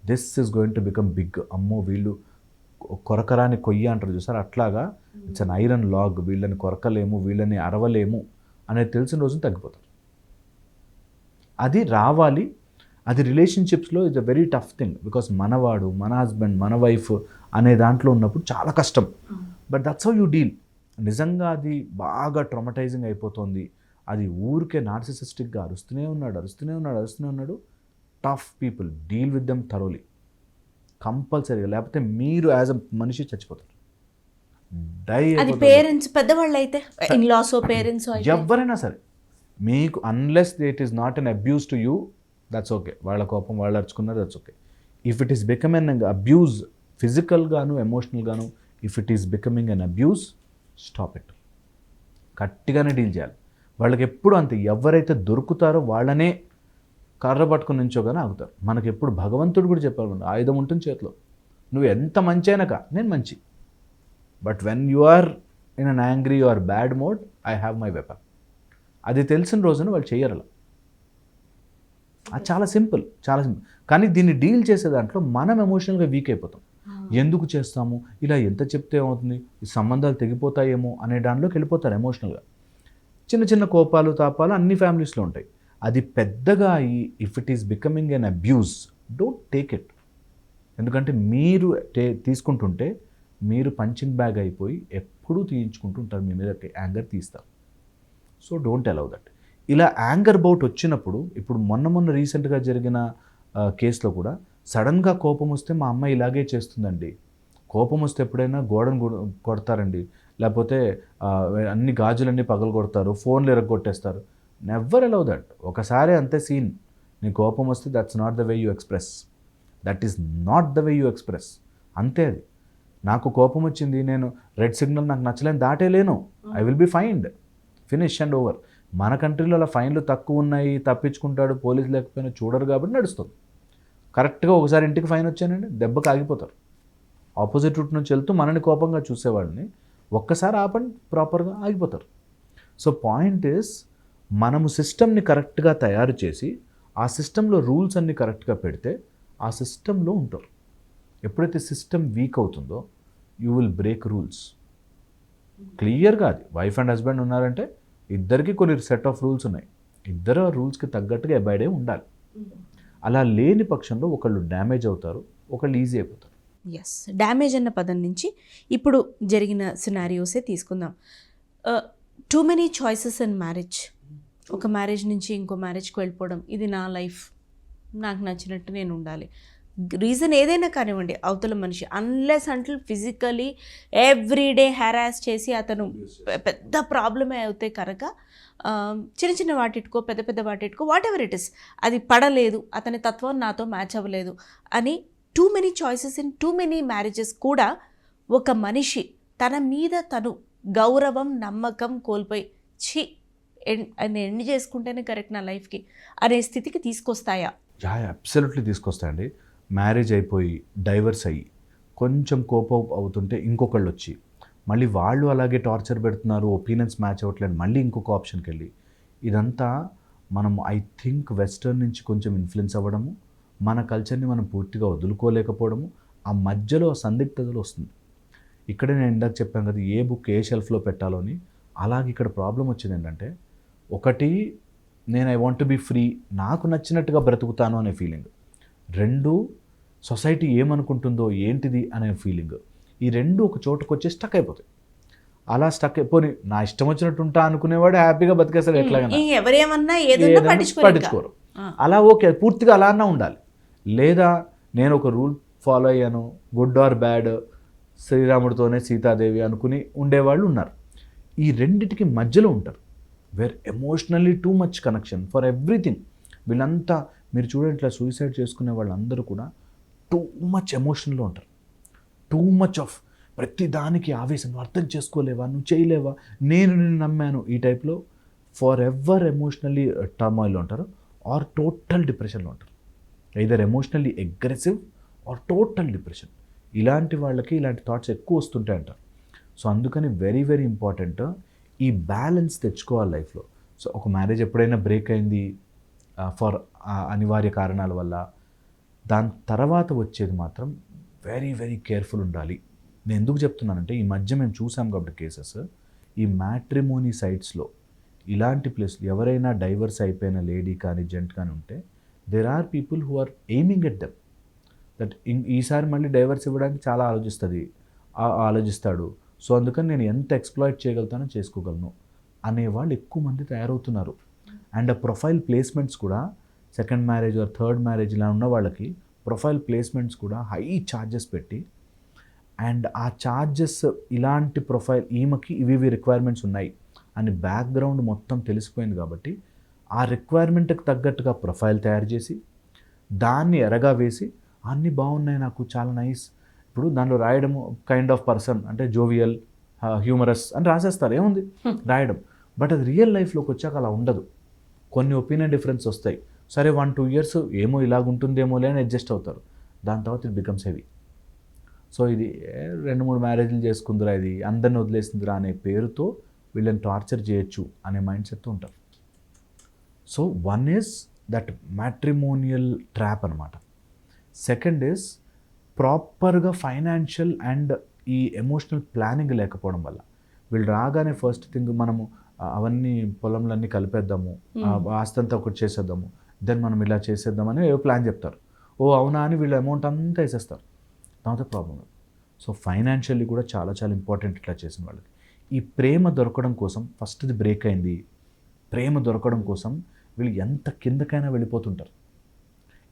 this is going to become big. అమ్మో వీళ్ళు కొరకరాని కొయ్య అంటారు చూసారు, అట్లాగా ఇట్స్ అన్ ఐరన్ లాగ్. వీళ్ళని కొరకలేము, వీళ్ళని అరవలేము అనేది తెలిసిన రోజున తగ్గిపోతారు. అది రావాలి. అది రిలేషన్షిప్స్లో it's a very tough thing. Because మనవాడు, మన హస్బెండ్, మన వైఫ్ అనే దాంట్లో ఉన్నప్పుడు చాలా కష్టం. But that's how you deal. నిజంగా అది బాగా ట్రామటైజింగ్ అయిపోతుంది, అది ఊరికే నార్సిసిస్టిక్గా అరుస్తూనే ఉన్నాడు. Tough people, deal with them thoroughly కంపల్సరీగా. లేకపోతే మీరు యాజ్ అ మనిషి చచ్చిపోతారు. అది పేరెంట్స్ పెద్దవాళ్ళు అయితే, ఇన్లాస్ పేరెంట్స్ ఎవరైనా సరే మీకు, unless it is not an abuse to you, that's okay. వాళ్ళ కోపం వాళ్ళు అరుచుకున్నారు, that's okay. If it is becoming an abuse, ఫిజికల్గాను ఎమోషనల్గాను, if it is becoming an abuse, stop it. గట్టిగానే డీల్ చేయాలి. వాళ్ళకి ఎప్పుడు అంతే, ఎవరైతే దొరుకుతారో వాళ్ళనే కర్ర పట్టుకుని నుంచోగానే ఆగుతారు. మనకి ఎప్పుడు భగవంతుడు కూడా చెప్పాలి, ఆయుధం ఉంటుంది చేతిలో, నువ్వు ఎంత మంచి అయినా నేను మంచి, but when you are in an angry, you are bad mode, I have my weapon. అది తెలిసిన రోజున వాళ్ళు చెయ్యరు అలా. అది చాలా సింపుల్. కానీ దీన్ని డీల్ చేసే దాంట్లో మనం ఎమోషనల్గా వీక్ అయిపోతాం. ఎందుకు చేస్తాము ఇలా, ఎంత చెప్తే ఏమవుతుంది, ఈ సంబంధాలు తెగిపోతాయేమో అనే దానిలోకి వెళ్ళిపోతారు ఎమోషనల్గా. చిన్న చిన్న కోపాలు తాపాలు అన్ని ఫ్యామిలీస్లో ఉంటాయి. అది పెద్దగా అయ్యి if it is becoming N abuse, don't take it. ఎందుకంటే మీరు తీసుకుంటుంటే మీరు పంచింగ్ బ్యాగ్ అయిపోయి ఎప్పుడూ తీయించుకుంటూ ఉంటారు, మీ మీద యాంగర్ తీస్తారు. So don't allow that. ఇలా యాంగర్ బౌట్ వచ్చినప్పుడు, ఇప్పుడు మొన్న రీసెంట్గా జరిగిన కేసులో కూడా సడన్గా కోపం వస్తే మా అమ్మ ఇలాగే చేస్తుందండి, కోపం వస్తే ఎప్పుడైనా గోడను కొడతారండి, లేకపోతే అన్ని గాజులన్నీ పగలు కొడతారు, ఫోన్లు ఎరగొట్టేస్తారు. Never allow that. ఒకసారి అంతే సీన్. నీ కోపం వస్తే that's not the way you express. That is not the way you express. అంతే అది. నాకు కోపం వచ్చింది, నేను రెడ్ సిగ్నల్ నాకు నచ్చలేని దాటేలేను, I will be fined, finish and over. మన కంట్రీలో అలా ఫైన్లు తక్కువ ఉన్నాయి, తప్పించుకుంటాడు, పోలీసు లేకపోయినా చూడరు కాబట్టి నడుస్తుంది. కరెక్ట్గా ఒకసారి ఇంటికి ఫైన్ వచ్చానండి, దెబ్బకి ఆగిపోతారు. ఆపోజిట్ రూట్ నుంచి వెళ్తూ మనని కోపంగా చూసేవాళ్ళని ఒక్కసారి ఆపండి, ప్రాపర్గా ఆగిపోతారు. సో పాయింట్ ఈస్, మనము సిస్టమ్ని కరెక్ట్గా తయారు చేసి ఆ సిస్టంలో రూల్స్ అన్ని కరెక్ట్గా పెడితే ఆ సిస్టంలో ఉంటారు. ఎప్పుడైతే సిస్టమ్ వీక్ అవుతుందో యూ విల్ బ్రేక్ రూల్స్. క్లియర్గా అది వైఫ్ అండ్ హస్బెండ్ ఉన్నారంటే ఇద్దరికి కొన్ని సెట్ ఆఫ్ రూల్స్ ఉన్నాయి, ఇద్దరు ఆ రూల్స్కి తగ్గట్టుగా అబైడ్ అయి ఉండాలి. అలా లేని పక్షంలో ఒకళ్ళు డ్యామేజ్ అవుతారు, ఒకళ్ళు ఈజీ అయిపోతారు. ఎస్, డ్యామేజ్ అన్న పదం నుంచి ఇప్పుడు జరిగిన సినారియోసే తీసుకుందాం. Too many choices in marriage. ఒక మ్యారేజ్ నుంచి ఇంకో మ్యారేజ్కి వెళ్ళిపోవడం, ఇది నా లైఫ్, నాకు నచ్చినట్టు నేను ఉండాలి. రీజన్ ఏదైనా కానివ్వండి, అవతల మనిషి అన్లెస్ అంటిల్ ఫిజికలీ ఎవ్రీడే హ్యారాస్ చేసి అతను పెద్ద ప్రాబ్లమే అవుతాయి కనుక చిన్న చిన్న వాటికో పెద్ద పెద్ద వాటికో వాట్ ఎవర్ ఇట్ ఇస్, అది పడలేదు, అతని తత్వం నాతో మ్యాచ్ అవ్వలేదు అని too many choices in too many marriages కూడా ఒక మనిషి తన మీద తను గౌరవం నమ్మకం కోల్పోయి ఛీ ఎండ్ చేసుకుంటేనే కరెక్ట్ నా లైఫ్కి అనే స్థితికి తీసుకొస్తాయా? అబ్సల్యూట్లీ తీసుకొస్తాయండి. మ్యారేజ్ అయిపోయి డైవర్స్ అయ్యి కొంచెం కోపం అవుతుంటే ఇంకొకళ్ళు వచ్చి మళ్ళీ వాళ్ళు అలాగే టార్చర్ పెడుతున్నారు, ఒపీనియన్స్ మ్యాచ్ అవ్వట్లేదు, మళ్ళీ ఇంకొక ఆప్షన్కి వెళ్ళి, ఇదంతా మనం ఐ థింక్ వెస్టర్న్ నుంచి కొంచెం ఇన్ఫ్లుయెన్స్ అవ్వడము, మన కల్చర్ని మనం పూర్తిగా వదులుకోలేకపోవడము, ఆ మధ్యలో సందిగ్ధతలు వస్తుంది. ఇక్కడే నేను ఇందాక చెప్పాను కదా, ఏ బుక్ ఏ షెల్ఫ్లో పెట్టాలో అని. అలాగే ఇక్కడ ప్రాబ్లం వచ్చింది ఏంటంటే, ఒకటి నేను I want to be free, నాకు నచ్చినట్టుగా బ్రతుకుతాను అనే ఫీలింగ్. రెండు, సొసైటీ ఏమనుకుంటుందో ఏంటిది అనే ఫీలింగ్. ఈ రెండు ఒక చోటుకు వచ్చి స్టక్ అయిపోతాయి. అలా స్టక్ అయిపోయి నా ఇష్టం వచ్చినట్టు ఉంటా అనుకునేవాడు హ్యాపీగా బతికేస్తారు, ఎట్లాగైనా ఎవరేమన్నా పట్టించుకోరు. అలా ఓకే, పూర్తిగా అలా అన్నా ఉండాలి. లేదా నేను ఒక రూల్ ఫాలో అయ్యాను, గుడ్ ఆర్ బ్యాడ్, శ్రీరాముడితోనే సీతాదేవి అనుకుని ఉండేవాళ్ళు ఉన్నారు. ఈ రెండిటికి మధ్యలో ఉంటారు, where emotionally too much connection for everything. వీళ్ళంతా మీరు చూడండి, ఇట్లా సూసైడ్ చేసుకునే వాళ్ళందరూ కూడా టూ మచ్ ఎమోషన్లో ఉంటారు. టూ మచ్ ఆఫ్ ప్రతి దానికి ఆవేశం, నువ్వు అర్థం చేసుకోలేవా, నువ్వు చేయలేవా, నేను నమ్మాను, ఈ టైప్లో ఫర్ ఎవర్ ఎమోషనల్లీ టర్మాయిల్లో ఉంటారు, ఆర్ టోటల్ డిప్రెషన్లో ఉంటారు. Either emotionally aggressive or total depression. ఇలాంటి వాళ్ళకి ఇలాంటి థాట్స్ ఎక్కువ వస్తుంటాయి అంటారు. సో అందుకని వెరీ వెరీ ఇంపార్టెంట్ ఈ బ్యాలెన్స్ తెచ్చుకోవాలి లైఫ్లో. సో ఒక మ్యారేజ్ ఎప్పుడైనా బ్రేక్ అయింది ఫర్ అనివార్య కారణాల వల్ల, దాని తర్వాత వచ్చేది మాత్రం వెరీ వెరీ కేర్ఫుల్ ఉండాలి. నేను ఎందుకు చెప్తున్నానంటే ఈ మధ్య మేము చూసాం కాబట్టి కేసెస్, ఈ మ్యాట్రిమోనీ సైట్స్లో ఇలాంటి ప్లేస్లు ఎవరైనా డైవర్స్ అయిపోయిన లేడీ కానీ జెంట్ కానీ ఉంటే, there are people who are aiming at them that ఈసారి మళ్ళీ డైవర్స్ ఇవ్వడానికి చాలా ఆలోచిస్తాడు. సో అందుకని నేను ఎంత ఎక్స్ప్లాయిట్ చేయగలుగుతానో చేసుకోగలను అనేవాళ్ళు ఎక్కువ మంది తయారవుతున్నారు. అండ్ ఆ ప్రొఫైల్ ప్లేస్మెంట్స్ కూడా second marriage or third marriage ఇలా ఉన్న వాళ్ళకి ప్రొఫైల్ ప్లేస్మెంట్స్ కూడా హై ఛార్జెస్ పెట్టి, అండ్ ఆ ఛార్జెస్ ఇలాంటి ప్రొఫైల్ ఈమెకి ఇవి రిక్వైర్మెంట్స్ ఉన్నాయి అని బ్యాక్గ్రౌండ్ మొత్తం తెలిసిపోయింది కాబట్టి ఆ రిక్వైర్మెంట్కి తగ్గట్టుగా ప్రొఫైల్ తయారు చేసి దాన్ని ఎరగా వేసి అన్నీ బాగున్నాయి, నాకు చాలా నైస్, ఇప్పుడు దాంట్లో రాయడము కైండ్ ఆఫ్ పర్సన్ అంటే జోవియల్, హ్యూమరస్ అని రాసేస్తారు, ఏముంది రాయడం. బట్ అది రియల్ లైఫ్లోకి వచ్చాక అలా ఉండదు. కొన్ని ఒపీనియన్ డిఫరెన్స్ వస్తాయి, సరే 1-2 years ఏమో ఇలాగుంటుందేమో అని అడ్జస్ట్ అవుతారు. దాని తర్వాత ఇట్ బికమ్స్ హెవీ. సో ఇది 2-3 మ్యారేజ్లు చేసుకుందిరా, ఇది అందరిని వదిలేసిందిరా అనే పేరుతో వీళ్ళని టార్చర్ చేయొచ్చు అనే మైండ్ సెట్తో ఉంటారు. So one is that matrimonial trap అనమాట. సెకండ్ ఈజ్ ప్రాపర్గా ఫైనాన్షియల్ అండ్ ఈ ఎమోషనల్ ప్లానింగ్ లేకపోవడం వల్ల వీళ్ళు రాగానే ఫస్ట్ థింగ్ మనము అవన్నీ పొలంలన్నీ కలిపేద్దాము, ఆస్తంతా ఒకటి చేసేద్దాము, దెన్ మనం ఇలా చేసేద్దామని ఏవో ప్లాన్ చెప్తారు. ఓ అవునా అని వీళ్ళు అమౌంట్ అంతా వేసేస్తారు. Not the problem. So financially కూడా చాలా చాలా ఇంపార్టెంట్ ఇట్లా చేసిన వాళ్ళకి. ఈ ప్రేమ దొరకడం కోసం ఫస్ట్ది బ్రేక్ అయింది, ప్రేమ దొరకడం కోసం వీళ్ళు ఎంత కిందకైనా వెళ్ళిపోతుంటారు,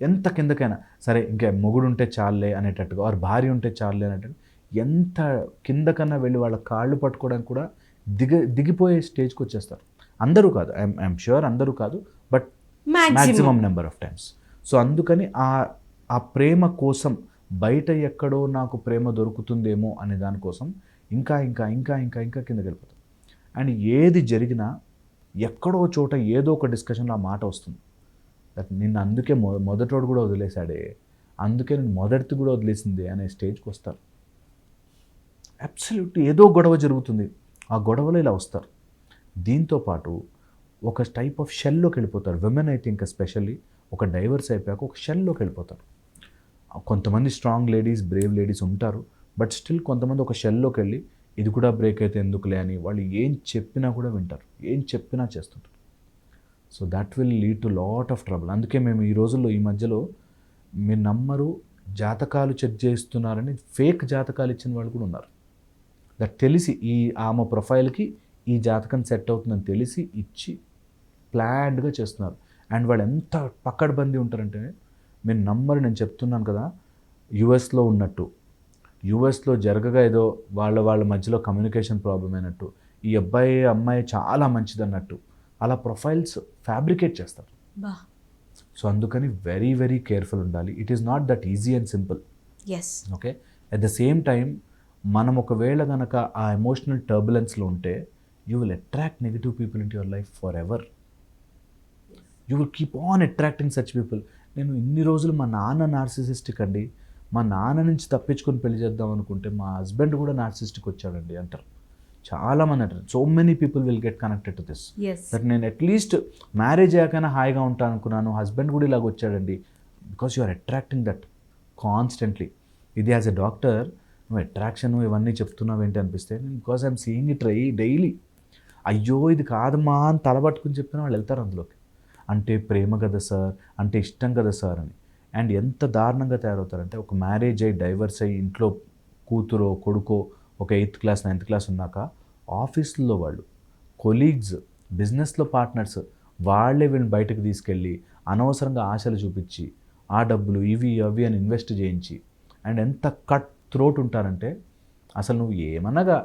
ఎంత కిందకైనా సరే, ఇంకా మొగుడు ఉంటే చాలే అనేటట్టుగా, వారు భార్య ఉంటే చాలే అనేటట్టు ఎంత కిందకన్నా వెళ్ళి వాళ్ళ కాళ్ళు పట్టుకోవడానికి కూడా దిగిపోయే స్టేజ్కి వచ్చేస్తారు. అందరూ కాదు, ఐఎమ్ ష్యూర్ అందరూ కాదు, but maximum number of times. So అందుకని ఆ ప్రేమ కోసం బయట ఎక్కడో నాకు ప్రేమ దొరుకుతుందేమో అనే దానికోసం ఇంకా ఇంకా ఇంకా ఇంకా ఇంకా కిందకి వెళ్ళిపోతాం. అండ్ ఏది జరిగినా ఎక్కడో చోట ఏదో ఒక డిస్కషన్లో ఆ మాట వస్తుంది, దట్ నిన్ను అందుకే మొదటోడు కూడా వదిలేశాడే, అందుకే నేను మొదటిది కూడా వదిలేసింది అనే స్టేజ్కి వస్తారు. అబ్సల్యూట్లీ ఏదో గొడవ జరుగుతుంది, ఆ గొడవలో ఇలా వస్తారు. దీంతోపాటు ఒక టైప్ ఆఫ్ షెల్లోకి వెళ్ళిపోతారు. విమెన్ అయితే ఇంకా స్పెషల్లీ ఒక డైవర్స్ అయిపోయాక ఒక షెల్లోకి వెళ్ళిపోతారు. కొంతమంది స్ట్రాంగ్ లేడీస్, బ్రేవ్ లేడీస్ ఉంటారు, బట్ స్టిల్ కొంతమంది ఒక షెల్లోకి వెళ్ళి ఇది కూడా బ్రేక్ అయితే ఎందుకులే అని వాళ్ళు ఏం చెప్పినా కూడా వింటారు, ఏం చెప్పినా చేస్తుంటారు. So that will lead to lot of trouble. అందుకే మేము ఈ రోజుల్లో ఈ మధ్యలో మీరు నమ్మరు, జాతకాలు చెక్ చేస్తున్నారని ఫేక్ జాతకాలు ఇచ్చిన వాళ్ళు కూడా ఉన్నారు. దట్ తెలిసి ఆమె ప్రొఫైల్కి ఈ జాతకం సెట్ అవుతుందని తెలిసి ఇచ్చి ప్లాన్డ్గా చేస్తున్నారు. అండ్ వాళ్ళు ఎంత పక్కడబందీ ఉంటారంటే మీరు నమ్మరు, నేను చెప్తున్నాను కదా, యుఎస్లో ఉన్నట్టు, యుఎస్లో జరగగా ఏదో వాళ్ళ మధ్యలో కమ్యూనికేషన్ ప్రాబ్లం అయినట్టు, ఈ అమ్మాయి చాలా మంచిది అన్నట్టు అలా ప్రొఫైల్స్ ఫ్యాబ్రికేట్ చేస్తారు. సో అందుకని వెరీ వెరీ కేర్ఫుల్ ఉండాలి. It is not that easy and simple. Okay, at the same time మనం ఒకవేళ కనుక ఆ ఎమోషనల్ టర్బులెన్స్లో ఉంటే you will attract negative people in your life for ever. You will keep on attracting such people. నేను ఇన్ని రోజులు మా నాన్న నార్సిసిస్టిక్ అండి, మా నాన్న నుంచి తప్పించుకొని పెళ్లి చేద్దాం అనుకుంటే మా హస్బెండ్ కూడా నార్సిసిస్టిక్ వచ్చాడండి అంటారు చాలామంది. అంటారు so many people will get connected to this, that నేను అట్లీస్ట్ మ్యారేజ్ అయ్యాకైనా హాయిగా ఉంటాను అనుకున్నాను, హస్బెండ్ కూడా ఇలాగ వచ్చాడండి. Because you are attracting that constantly. ఇది యాజ్ ఎ డాక్టర్ నువ్వు అట్రాక్షన్ ఇవన్నీ చెప్తున్నావు ఏంటి అనిపిస్తే, because I'm seeing it daily. అయ్యో ఇది కాదమ్మా అని తలబట్టుకుని చెప్పిన వాళ్ళు వెళ్తారు అందులోకి. అంటే ప్రేమ కదా సార్, అంటే ఇష్టం కదా సార్ అని. అండ్ ఎంత దారుణంగా తయారవుతారంటే, ఒక మ్యారేజ్ అయ్యి డైవర్స్ అయ్యి ఇంట్లో కూతురో కొడుకో ఒక 8th class 9th class ఉన్నాక ఆఫీసుల్లో వాళ్ళు కొలీగ్స్, బిజినెస్లో పార్ట్నర్స్ వాళ్ళే వీళ్ళని బయటకు తీసుకెళ్ళి అనవసరంగా ఆశలు చూపించి ఆ డబ్బులు ఇవి అవి అని ఇన్వెస్ట్ చేయించి, అండ్ ఎంత కట్ త్రోట్ ఉంటారంటే అసలు నువ్వు ఏమనగా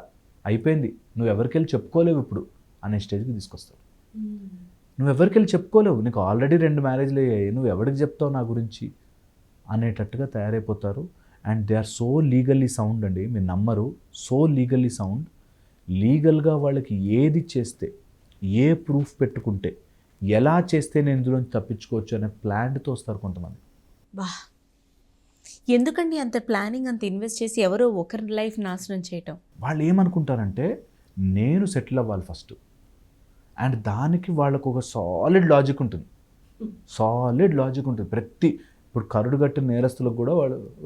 అయిపోయింది, నువ్వు ఎవరికి వెళ్ళి చెప్పుకోలేవు ఇప్పుడు అనే స్టేజ్కి తీసుకొస్తావు. నువ్వు ఎవరికి వెళ్ళి చెప్పుకోలేవు, నీకు ఆల్రెడీ 2 మ్యారేజ్లు అయ్యాయి, నువ్వు ఎవరికి చెప్తావు నా గురించి అనేటట్టుగా తయారైపోతారు. And they are so legally sound అండి, మీరు నమ్మరు, సో లీగల్లీ సౌండ్. లీగల్గా వాళ్ళకి ఏది చేస్తే, ఏ ప్రూఫ్ పెట్టుకుంటే, ఎలా చేస్తే నేను ఇందులోంచి తప్పించుకోవచ్చు అనే ప్లాన్తో వస్తారు కొంతమంది. బా, ఎందుకండి అంత ప్లానింగ్, అంత ఇన్వెస్ట్ చేసి ఎవరో ఒకరి లైఫ్ నాశనం చేయటం? వాళ్ళు ఏమనుకుంటారంటే నేను సెటిల్ అవ్వాలి ఫస్ట్, అండ్ దానికి వాళ్ళకు ఒక సాలిడ్ లాజిక్ ఉంటుంది. ఇప్పుడు కరుడు కట్టిన నేరస్తులకు కూడా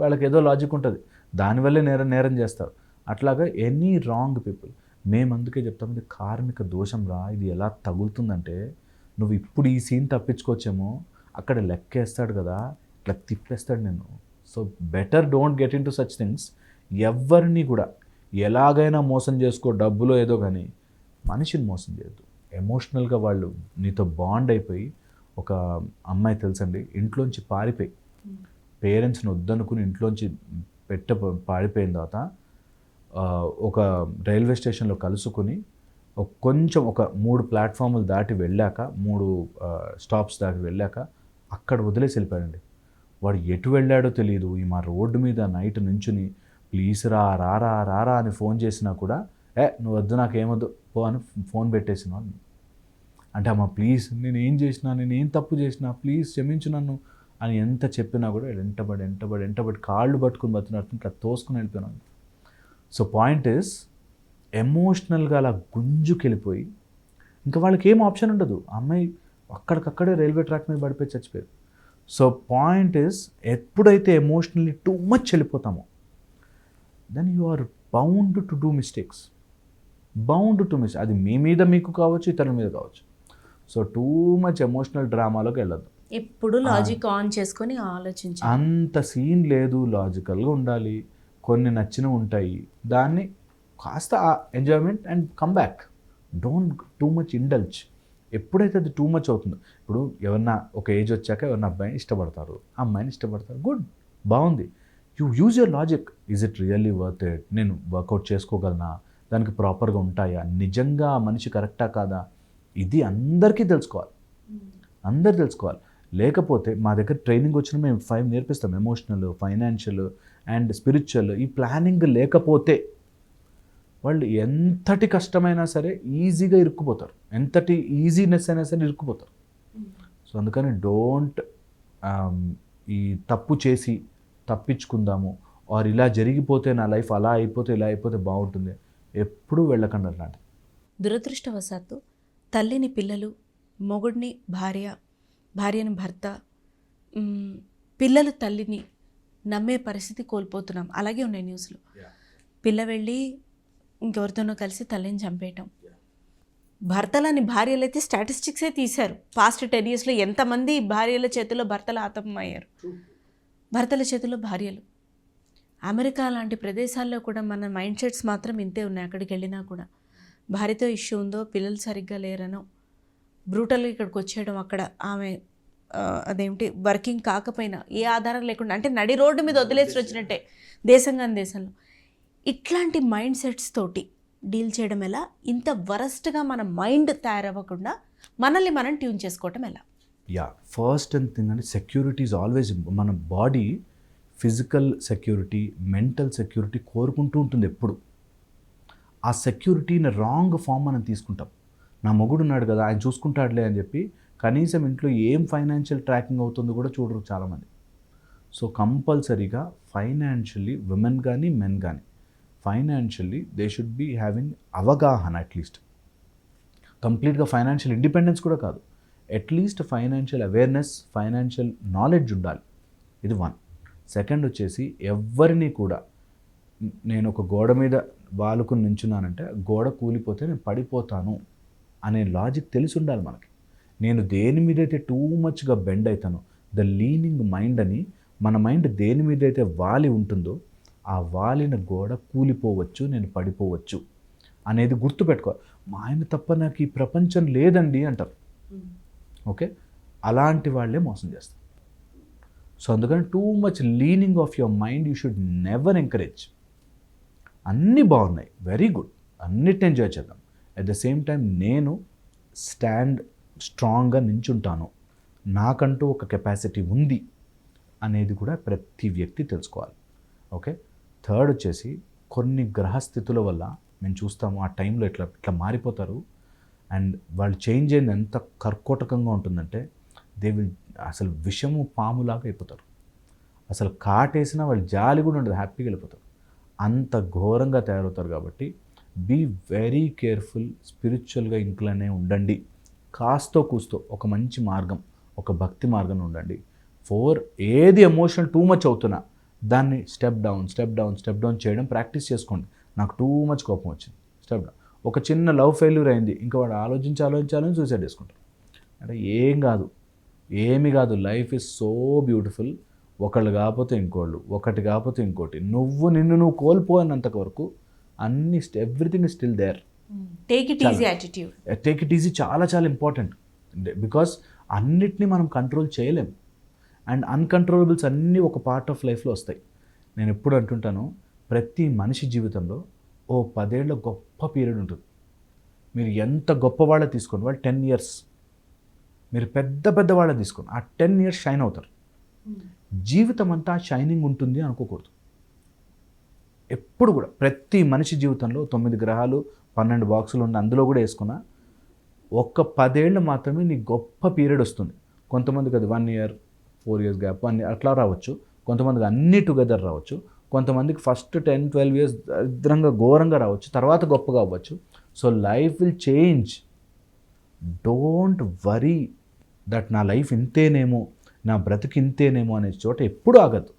వాళ్ళకి ఏదో లాజిక్ ఉంటుంది, దానివల్లే నేరం చేస్తారు. అట్లాగా ఎనీ రాంగ్ పీపుల్. మేము అందుకే చెప్తాం, ఇది కార్మిక దోషం రా, ఇది ఎలా తగులుతుందంటే నువ్వు ఇప్పుడు ఈ సీన్ తప్పించుకోవచ్చేమో, అక్కడ లెక్కేస్తాడు కదా, ఇట్లా తిప్పేస్తాడు నేను. So better don't get in to such things. ఎవరిని కూడా ఎలాగైనా మోసం చేసుకో, డబ్బులో ఏదో, కానీ మనిషిని మోసం చేయొద్దు. ఎమోషనల్గా వాళ్ళు నీతో బాండ్ అయిపోయి, ఒక అమ్మాయి తెలుసండి, ఇంట్లోంచి పారిపోయి పేరెంట్స్ని వద్దనుకుని ఇంట్లోంచి పారిపోయిన తర్వాత ఒక రైల్వే స్టేషన్లో కలుసుకుని కొంచెం ఒక 3 ప్లాట్ఫామ్లు దాటి వెళ్ళాక, 3 స్టాప్స్ దాటి వెళ్ళాక అక్కడ వదిలేసి వెళ్ళిపోయాడండి. వాడు ఎటు వెళ్ళాడో తెలియదు. ఈ మా రోడ్డు మీద నైట్ నుంచుని ప్లీజ్ రారా అని ఫోన్ చేసినా కూడా నువ్వు వద్దు, నాకేమొద్దు పో అని ఫోన్ పెట్టేసిన వాళ్ళు. అంటే అమ్మ ప్లీజ్, నేను ఏం తప్పు చేసినా ప్లీజ్ క్షమించు నన్ను అని ఎంత చెప్పినా కూడా వెంటబడి కాళ్ళు పట్టుకుని బతున్నట్టు ఇట్లా తోసుకుని వెళ్ళిపోయినాను. సో పాయింట్ ఈస్, ఎమోషనల్గా అలా గుంజుకెళ్ళిపోయి ఇంకా వాళ్ళకి ఏం ఆప్షన్ ఉండదు. అమ్మాయి అక్కడికక్కడే రైల్వే ట్రాక్ మీద పడిపోయి చచ్చిపోయారు. సో పాయింట్ ఈస్, ఎప్పుడైతే ఎమోషనల్లీ టూ మచ్ వెళ్ళిపోతామో then you are bound to do mistakes. అది మీ మీద మీకు కావచ్చు, ఇతరుల మీద కావచ్చు. సో టూ మచ్ ఎమోషనల్ డ్రామాలోకి వెళ్ళొద్దు. ఎప్పుడు లాజిక్ ఆన్ చేసుకొని ఆలోచించాలి. అంత సీన్ లేదు, లాజికల్గా ఉండాలి. కొన్ని నచ్చినవి ఉంటాయి, దాన్ని కాస్త enjoyment and come back. Don't too much indulge. ఎప్పుడైతే అది టూ మచ్ అవుతుందో, ఇప్పుడు ఎవరన్నా ఒక ఏజ్ వచ్చాక ఎవరన్నా అబ్బాయిని ఇష్టపడతారు, అమ్మాయిని ఇష్టపడతారు, గుడ్, బాగుంది. You use your logic. Is it really worth it? నేను వర్కౌట్ చేసుకోగలనా? దానికి ప్రాపర్గా ఉంటాయా? నిజంగా ఆ మనిషి కరెక్టా కాదా? ఇది అందరికీ తెలుసుకోవాలి, అందరు తెలుసుకోవాలి. లేకపోతే మా దగ్గర ట్రైనింగ్ వచ్చిన మేము 5 నేర్పిస్తాం, ఎమోషనల్, ఫైనాన్షియల్ అండ్ స్పిరిచువల్. ఈ ప్లానింగ్ లేకపోతే వాళ్ళు ఎంతటి కష్టమైనా సరే ఈజీగా ఇరుక్కుపోతారు, ఎంతటి ఈజీనెస్ అయినా సరే ఇరుక్కుపోతారు. సో అందుకని డోంట్ ఈ తప్పు చేసి తప్పించుకుందాము, ఆర్ ఇలా జరిగిపోతే నా లైఫ్ అలా అయిపోతే ఇలా అయిపోతే బాగుంటుంది, ఎప్పుడూ వెళ్ళకండి అట్లాంటి. దురదృష్టవశాత్తు తల్లిని పిల్లలు, మొగుడిని భార్య, భార్యని భర్త, పిల్లలు తల్లిని నమ్మే పరిస్థితి కోల్పోతున్నాం. అలాగే ఉన్నాయి న్యూస్లో. పిల్ల వెళ్ళి ఇంకెవరితోనో కలిసి తల్లిని చంపేయటం. భర్తలని భార్యలు అయితే స్టాటిస్టిక్సే తీశారు. పాస్ట్ 10 yearsలో ఎంతమంది భార్యల చేతిలో భర్తలు హతమయ్యారు, భర్తల చేతిలో భార్యలు. అమెరికా లాంటి ప్రదేశాల్లో కూడా మన మైండ్ సెట్స్ మాత్రం ఇంతే ఉన్నాయి. అక్కడికి వెళ్ళినా కూడా భార్యతో ఇష్యూ ఉందో, పిల్లలు సరిగ్గా లేరనో, బ్రూటల్గా ఇక్కడికి వచ్చేయడం, అక్కడ ఆమె అదేమిటి వర్కింగ్ కాకపోయినా ఏ ఆధారం లేకుండా, అంటే నడి రోడ్డు మీద వదిలేసి వచ్చినట్టే దేశంలో. ఇట్లాంటి మైండ్ సెట్స్ తోటి డీల్ చేయడం ఎలా? ఇంత వరస్ట్గా మన మైండ్ తయారవ్వకుండా మనల్ని మనం ట్యూన్ చేసుకోవటం ఎలా? ఫస్ట్ అండ్ థింగ్ అంటే సెక్యూరిటీ ఈజ్ ఆల్వేస్. మన body physical security, mental security కోరుకుంటూ ఉంటుంది ఎప్పుడు. ఆ సెక్యూరిటీని రాంగ్ ఫామ్ మనం తీసుకుంటాం. నా మొగుడు ఉన్నాడు కదా, ఆయన చూసుకుంటాడులే అని చెప్పి కనీసం ఇంట్లో ఏం ఫైనాన్షియల్ ట్రాకింగ్ అవుతుందో కూడా చూడరు చాలామంది. సో కంపల్సరీగా ఫైనాన్షియల్లీ విమెన్ కానీ మెన్ కానీ financially they should be having అవగాహన. అట్లీస్ట్ కంప్లీట్గా ఫైనాన్షియల్ ఇండిపెండెన్స్ కూడా కాదు, at least financial awareness, financial knowledge ఉండాలి. ఇది 1. సెకండ్ వచ్చేసి, ఎవరిని కూడా నేను ఒక గోడ మీద వాలుకుని నించున్నానంటే గోడ కూలిపోతే నేను పడిపోతాను అనే లాజిక్ తెలిసి ఉండాలి మనకి. నేను దేని మీదైతే టూ మచ్గా బెండ్ అవుతానో, ద లీనింగ్ మైండ్ అని, మన మైండ్ దేని మీదైతే వాలి ఉంటుందో ఆ వాలిన గోడ కూలిపోవచ్చు, నేను పడిపోవచ్చు అనేది గుర్తుపెట్టుకోవాలి. మా ఆయన తప్ప నాకు ఈ ప్రపంచం లేదండి అంటారు. ఓకే, అలాంటి వాళ్ళే మోసం చేస్తారు. సో అందుకని too much leaning of your mind you should never encourage. అన్నీ బాగున్నాయి, వెరీ గుడ్, అన్నిటిని ఎంజాయ్ చేద్దాం. అట్ ద సేమ్ టైం నేను స్ట్రాంగ్గా నించుంటాను, నాకంటూ ఒక కెపాసిటీ ఉంది అనేది కూడా ప్రతి వ్యక్తి తెలుసుకోవాలి. ఓకే. థర్డ్ వచ్చేసి కొన్ని గ్రహస్థితుల వల్ల మేము చూస్తాము ఆ టైంలో ఇట్లా మారిపోతారు. అండ్ వాళ్ళు చేంజ్ అయింది ఎంత కర్కోటకంగా ఉంటుందంటే అసలు విషము పాములాగా అయిపోతారు. అసలు కాటేసినా వాళ్ళు జాలి కూడా ఉండదు, హ్యాపీగా వెళ్ళిపోతారు. అంత ఘోరంగా తయారవుతారు. కాబట్టి బీ వెరీ కేర్ఫుల్. స్పిరిచువల్గా ఇంట్లోనే ఉండండి. కాస్తో కూస్తో ఒక మంచి మార్గం, ఒక భక్తి మార్గం ఉండండి. ఏది ఎమోషనల్ టూ మచ్ అవుతున్నా దాన్ని స్టెప్ డౌన్ చేయడం ప్రాక్టీస్ చేసుకోండి. నాకు టూ మచ్ కోపం వచ్చింది, స్టెప్ డౌన్. ఒక చిన్న లవ్ ఫెయిల్యూర్ అయింది, ఇంకా వాడు ఆలోచించాలని సూసైడ్ చేసుకుంటారు. అంటే ఏమి కాదు. Life is so beautiful. ఒకళ్ళు కాకపోతే ఇంకోళ్ళు, ఒకటి కాకపోతే ఇంకోటి. నిన్ను కోల్పోయినంత వరకు everything is still there. Take it easy attitude. Take it easy చాలా చాలా ఇంపార్టెంట్. బికాస్ అన్నిటినీ మనం కంట్రోల్ చేయలేం. అండ్ అన్కంట్రోలబుల్స్ అన్నీ ఒక పార్ట్ ఆఫ్ లైఫ్లో వస్తాయి. నేను ఎప్పుడు అంటుంటాను, ప్రతి మనిషి జీవితంలో 10 ఏళ్ళ గొప్ప పీరియడ్ ఉంటుంది. మీరు ఎంత గొప్పవాళ్ళ తీసుకోండి, వాళ్ళు 10 years. మీరు పెద్ద వాళ్ళ తీసుకోండి, ఆ 10 years షైన్ అవుతారు. జీవితం అంతా షైనింగ్ ఉంటుంది అనుకోకూడదు. ఎప్పుడు కూడా ప్రతి మనిషి జీవితంలో 9 గ్రహాలు 12 బాక్సులు ఉన్న అందులో కూడా వేసుకున్నా ఒక్క 10 ఏళ్ళు మాత్రమే నీ గొప్ప పీరియడ్ వస్తుంది. కొంతమందికి అది 1 year 4 years గ్యాప్ అట్లా రావచ్చు. కొంతమందికి అన్నీ టుగెదర్ రావచ్చు. కొంతమందికి ఫస్ట్ 10-12 years దరిద్రంగా ఘోరంగా రావచ్చు, తర్వాత గొప్పగా అవ్వచ్చు. So life will change. Don't worry that నా లైఫ్ ఇంతేనేమో, నా బ్రతుకు ఇంతేనేమో అనే చోట ఎప్పుడు ఆగద్దు.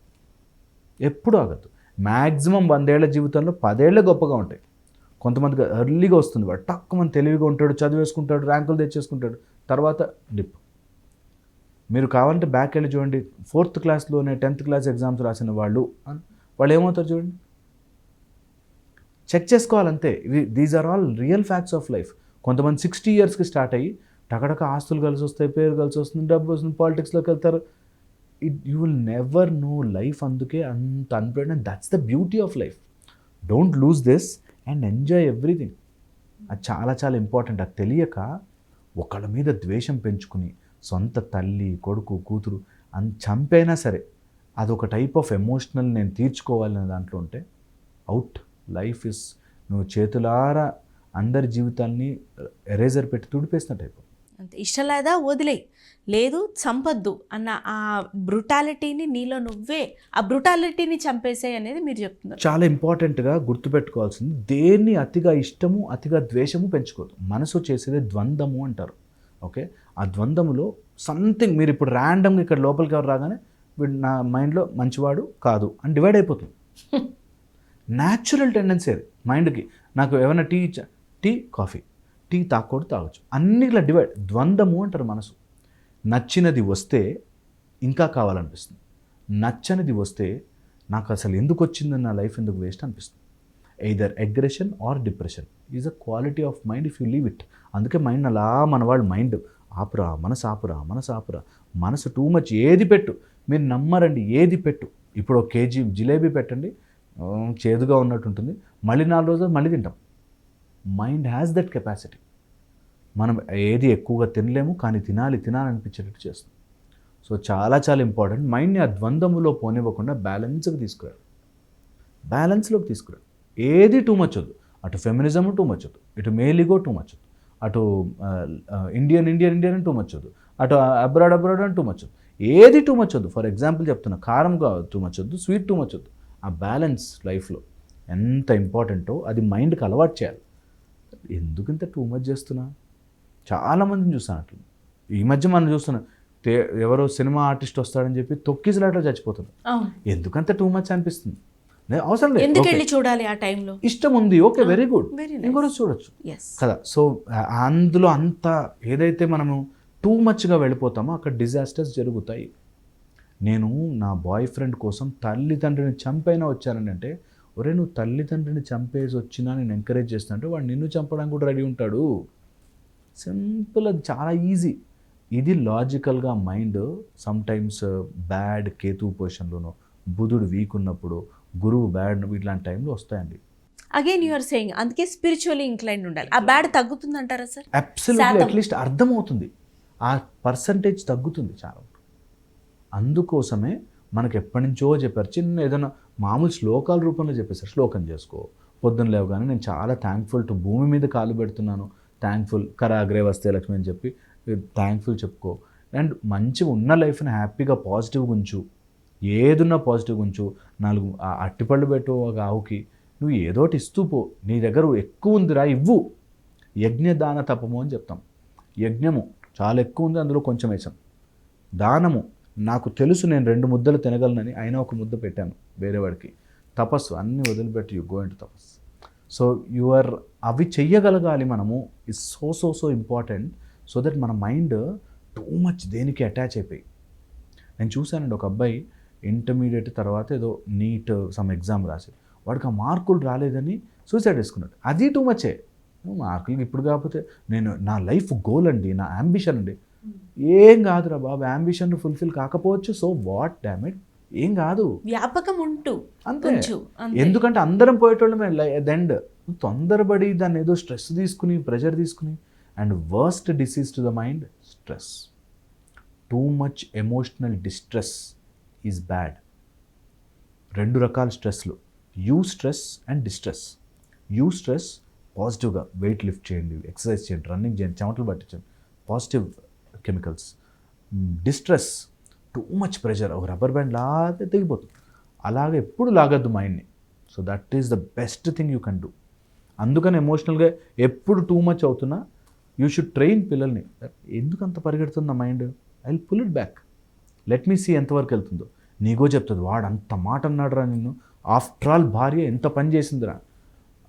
మ్యాక్సిమం 100 ఏళ్ల జీవితంలో 10 ఏళ్ళే గొప్పగా ఉంటాయి. కొంతమందికి ఎర్లీగా వస్తుంది, వాడు తక్కువ తెలివిగా ఉంటాడు, చదివేసుకుంటాడు, ర్యాంకులు తెచ్చేసుకుంటాడు, తర్వాత డిప్. మీరు కావాలంటే బ్యాక్ వెళ్ళి చూడండి, 4th క్లాస్లోనే 10th క్లాస్ ఎగ్జామ్స్ రాసిన వాళ్ళు ఏమవుతారు చూడండి. చెక్ చేసుకోవాలంతే. These are all real facts of life. కొంతమంది 60 yearsకి స్టార్ట్ అయ్యి టకటక ఆస్తులు కలిసి వస్తాయి, పేరు కలిసి వస్తుంది, డబ్బు వస్తుంది, పాలిటిక్స్లోకి వెళ్తారు. You will never know life. అందుకే అంత unpredictable. That's the beauty of life. Don't lose this and enjoy everything. అది చాలా చాలా ఇంపార్టెంట్. అది తెలియక ఒకళ్ళ మీద ద్వేషం పెంచుకుని సొంత తల్లి, కొడుకు, కూతురు చంపైనా సరే అదొక టైప్ ఆఫ్ ఎమోషనల్ నేను తీర్చుకోవాలనే దాంట్లో ఉంటే అవుట్. లైఫ్ ఇస్ నువ్వు చేతులారా అందరి జీవితాన్ని ఎరేజర్ పెట్టి తుడిపేసినట్టు అయిపో. అంతే. ఇష్టం లేదా వదిలేయి, లేదు చంపద్దు అన్న ఆ బ్రుటాలిటీని నీలో నువ్వే ఆ బ్రుటాలిటీని చంపేసే అనేది మీరు చెప్తున్నారు. చాలా ఇంపార్టెంట్గా గుర్తుపెట్టుకోవాల్సింది, దేన్ని అతిగా ఇష్టము అతిగా ద్వేషము పెంచుకోదు. మనసు చేసేది ద్వంద్వము అంటారు. ఓకే. ఆ ద్వంద్వములో సంథింగ్ మీరు ఇప్పుడు ర్యాండమ్గా ఇక్కడ లోపలికి ఎవరు రాగానే వీడు నా మైండ్లో మంచివాడు కాదు అని డివైడ్ అయిపోతుంది. న్యాచురల్ టెండెన్సీ అది మైండ్కి. నాకు ఏమైనా టీ కాఫీ తాగకూడదు, తాగొచ్చు, అన్ని ఇలా డివైడ్. ద్వంద్వము అంటారు మనసు. నచ్చినది వస్తే ఇంకా కావాలనిపిస్తుంది, నచ్చనిది వస్తే నాకు అసలు ఎందుకు వచ్చిందని, నా లైఫ్ ఎందుకు వేస్ట్ అనిపిస్తుంది. Either aggression are depression is a quality of mind if you leave it. అందుకే మైండ్ అలా మనవాళ్ళు మైండ్ ఆపురా, మనసు ఆపురా. మనసు టూ మచ్. ఏది పెట్టు, మీరు నమ్మరండి, ఏది పెట్టు. ఇప్పుడు 1 kg జిలేబీ పెట్టండి, చేదుగా ఉన్నట్టు ఉంటుంది, మళ్ళీ 4 రోజులు మళ్ళీ తింటాం. Mind has that capacity. మనం ఏది ఎక్కువగా తినలేము, కానీ తినాలనిపించేటట్టు చేస్తుంది. సో చాలా చాలా ఇంపార్టెంట్. మైండ్ని ఆ ద్వంద్వములో పోనివ్వకుండా బ్యాలెన్స్లోకి తీసుకురాడు. ఏది టూ మచ్ వద్దు. అటు ఫెమినిజం టూ మచ్ వద్దు, ఇటు మేలిగో టూ మచ్ వద్దు, అటు ఇండియన్ అని టూ మచ్ వద్దు, అటు అబ్రాడ్ అని టూ మచ్ వద్దు. ఏది టూ మచ్ వద్దు. ఫర్ ఎగ్జాంపుల్ చెప్తున్నా, కారంగా టూ మచ్ వద్దు, స్వీట్ టూ మచ్ వద్దు. ఆ బ్యాలెన్స్ లైఫ్లో ఎంత ఇంపార్టెంటో అది మైండ్కి అలవాటు చేయాలి. ఎందుకు ఇంత టూ మచ్ చేస్తున్నా? చాలామందిని చూస్తాను అట్లా. ఈ మధ్య మనం చూస్తున్నాం, ఎవరో సినిమా ఆర్టిస్ట్ వస్తాడని చెప్పి తొక్కిసలాట్లో చచ్చిపోతున్నారు. ఎందుకంత టూ మచ్ అనిపిస్తుంది? అవసరం లేదు, ఎందుకెళ్ళి చూడాలి ఆ టైంలో. ఇష్టం ఉంది, ఓకే, వెరీ గుడ్, ఇంకోరోజు చూడొచ్చు కదా. సో అందులో అంత ఏదైతే మనము టూ మచ్గా వెళ్ళిపోతామో అక్కడ డిజాస్టర్స్ జరుగుతాయి. నేను నా బాయ్ ఫ్రెండ్ కోసం తల్లిదండ్రిని చంపైనా వచ్చానని అంటే, ఒరే నువ్వు తల్లిదండ్రిని చంపేసి వచ్చినా నేను ఎంకరేజ్ చేస్తానంటే వాడు నిన్ను చంపడానికి కూడా రెడీ ఉంటాడు. సింపుల్, అది చాలా ఈజీ. ఇది లాజికల్గా మైండ్ సమ్టైమ్స్ బ్యాడ్ కేతు పొజిషన్లోనో, బుధుడు వీక్ ఉన్నప్పుడు, గురువు బ్యాడ్ ఇట్లాంటి టైంలో వస్తాయండి. అగైన్ యు ఆర్ సేయింగ్ అందుకే స్పిరిచువల్లీ ఇంక్లైన్ ఉండాలి. ఆ బ్యాడ్ తగ్గుతుంది అంటారా సార్? అబ్సల్యూట్లీ, అట్లీస్ట్ అర్థమవుతుంది, ఆ పర్సంటేజ్ తగ్గుతుంది చాలా. అందుకోసమే మనకు ఎప్పటి నుంచో చెప్పారు, చిన్న ఏదైనా మామూలు శ్లోకాల రూపంలో చెప్పేసారు, శ్లోకం చేసుకో, పొద్దున్న లేవగానే నేను చాలా థ్యాంక్ఫుల్ టు భూమి మీద కాలు పెడుతున్నాను, థ్యాంక్ఫుల్ కరాగ్రే వస్తే లక్ష్మి అని చెప్పి థ్యాంక్ఫుల్ చెప్పుకో. అండ్ మంచిగా ఉన్న లైఫ్ని హ్యాపీగా పాజిటివ్గా ఉంచు, ఏదున్నా పాజిటివ్గా ఉంచు. 4 అట్టిపళ్ళు పెట్టు ఒక ఆవుకి, నువ్వు ఏదోటి ఇస్తూ పో, నీ దగ్గర ఎక్కువ ఉందిరా ఇవ్వు. యజ్ఞదాన తపము అని చెప్తాం. యజ్ఞము చాలా ఎక్కువ ఉంది, అందులో కొంచెం వేసాం. దానము నాకు తెలుసు నేను 2 ముద్దలు తినగలనని, అయినా ఒక ముద్ద పెట్టాను వేరేవాడికి. తపస్సు అన్నీ వదిలిపెట్టి యు గో ఇంటు తపస్సు. సో అవి చెయ్యగలగాలి మనము. It's so important, so that మన మైండ్ టూ మచ్ దేనికి అటాచ్ అయిపోయి. నేను చూశానండి, ఒక అబ్బాయి ఇంటర్మీడియట్ తర్వాత ఏదో నీట్ సమ్ ఎగ్జామ్ రాసి వాడికి ఆ మార్కులు రాలేదని సూసైడ్ చేసుకున్నాడు. అది టూ మచ్చే. మార్కులకి ఇప్పుడు కాకపోతే నా లైఫ్ గోల్ అండి, నా అంబిషన్ అండి. ఏం కాదురా బాబు, అంబిషన్ ఫుల్ఫిల్ కాకపోవచ్చు, సో వాట్ డామిట్, ఏం కాదు, వ్యాపకం ఉంటూ అంతే. ఎందుకంటే అందరం పోయేటోళ్ళమే ఎండ్. తొందరపడి దాన్ని ఏదో స్ట్రెస్ తీసుకుని, ప్రెషర్ తీసుకుని, and worst disease to the mind stress. Too much emotional distress is bad. 2 రకాల స్ట్రెస్లు, eustress and distress. Eustress పాజిటివ్గా వెయిట్ లిఫ్ట్ చేయండి, ఎక్సర్సైజ్ చేయండి, రన్నింగ్ చేయండి, చెమటలు పట్టించండి, positive chemicals. Distress too much pressure, ఒక రబ్బర్ బ్యాండ్ లాగే తెగిపోతుంది, అలాగే ఎప్పుడు లాగద్దు మైండ్ని. So that is the best thing you can do. అందుకని ఎమోషనల్గా ఎప్పుడు టూ మచ్ అవుతున్నా యూ షుడ్ ట్రైన్ పిల్లల్ని. ఎందుకు అంత పరిగెడుతుంది నా mind, I will pull it back, let me see ఎంతవరకు వెళ్తుందో. నీగో చెప్తుంది, వాడు అంత మాట అన్నాడురా నిన్ను, ఆఫ్టర్ ఆల్ భార్య ఎంత పని చేసిందిరా,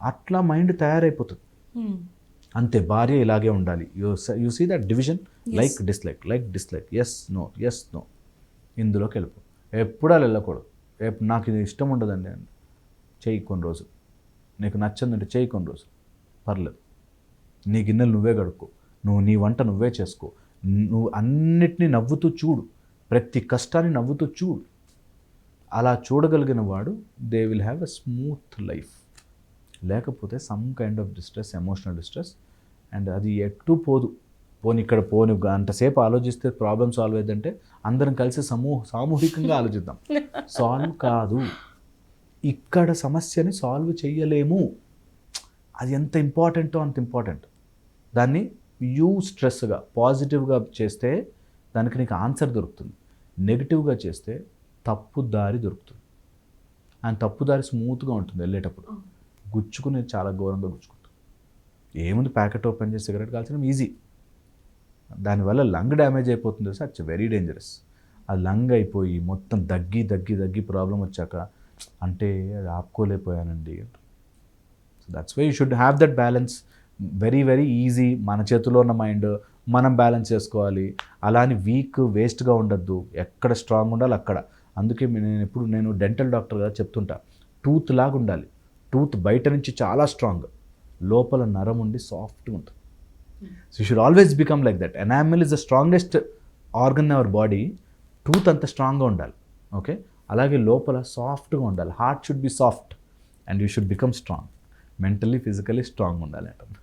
అట్లా మైండ్ తయారైపోతుంది. అంతే, భార్య ఇలాగే ఉండాలి. You see that division, like dislike, yes no, ఇందులోకి వెళ్ళిపో. ఎప్పుడు అలా వెళ్ళకూడదు. నాకు ఇది ఇష్టం ఉండదండి అండి, చెయ్యి కొన్ని రోజులు, నీకు నచ్చందంటే చెయ్యి కొన్ని రోజులు, పర్లేదు. నీ గిన్నెలు నువ్వే కడుక్కో, నీ వంట నువ్వే చేసుకో, నువ్వు అన్నిటినీ నవ్వుతూ చూడు, ప్రతి కష్టాన్ని నవ్వుతూ చూడు. అలా చూడగలిగిన వాడు they will have a smooth life. లేకపోతే some kind of distress, emotional distress, and అది ఎటు పోదు. ఇక్కడ అంతసేపు ఆలోచిస్తే ప్రాబ్లమ్ సాల్వ్ అయ్యేదంటే అందరం కలిసి సామూహికంగా ఆలోచిద్దాం. సాల్వ్ కాదు, ఇక్కడ సమస్యని సాల్వ్ చేయలేము. అది ఎంత ఇంపార్టెంటో అంత ఇంపార్టెంట్. దాన్ని స్ట్రెస్గా పాజిటివ్గా చేస్తే దానికి నీకు ఆన్సర్ దొరుకుతుంది, నెగిటివ్గా చేస్తే తప్పుదారి దొరుకుతుంది. అండ్ తప్పుదారి స్మూత్గా ఉంటుంది, వెళ్ళేటప్పుడు గుచ్చుకునేది చాలా ఘోరంగా గుచ్చుకుంటుంది. ఏముంది, ప్యాకెట్ ఓపెన్ చేసి సిగరెట్ కాల్చడం ఈజీ, దానివల్ల లంగ్ డ్యామేజ్ అయిపోతుంది. It's very dangerous. ఆ లంగ్ అయిపోయి మొత్తం దగ్గి ప్రాబ్లం వచ్చాక అంటే అది ఆపుకోలేకపోయానండి. So that's why you should have that balance. Very easy. మన చేతిలో ఉన్న మైండ్ మనం బ్యాలెన్స్ చేసుకోవాలి. అలా అని వేస్ట్గా ఉండద్దు, ఎక్కడ స్ట్రాంగ్ ఉండాలి అక్కడ. అందుకే నేను డెంటల్ డాక్టర్గా చెప్తుంటా, టూత్ లాగా ఉండాలి. టూత్ బయట నుంచి చాలా స్ట్రాంగ్, లోపల నరం ఉండి సాఫ్ట్గా ఉంటుంది. So you should always become like that. Enamel is the strongest organ in our body. Tooth అంత స్ట్రాంగ్గా ఉండాలి, ఓకే. అలాగే లోపల సాఫ్ట్గా ఉండాలి. Heart should be soft and you should become strong. Mentally physically strong ఉండాలి అంటారు.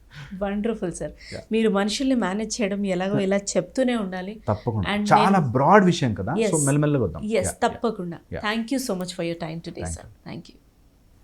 Wonderful sir. మీరు మనుషుల్ని మేనేజ్ చేయడం ఎలాగో ఇలా చెప్తూనే ఉండాలి. తప్పకుండా, చాలా బ్రాడ్ విషయం కదా, సో మెల్లమెల్లగా వద్దాం. తప్పకుండా. Thank you so much for your time today sir. Thank you.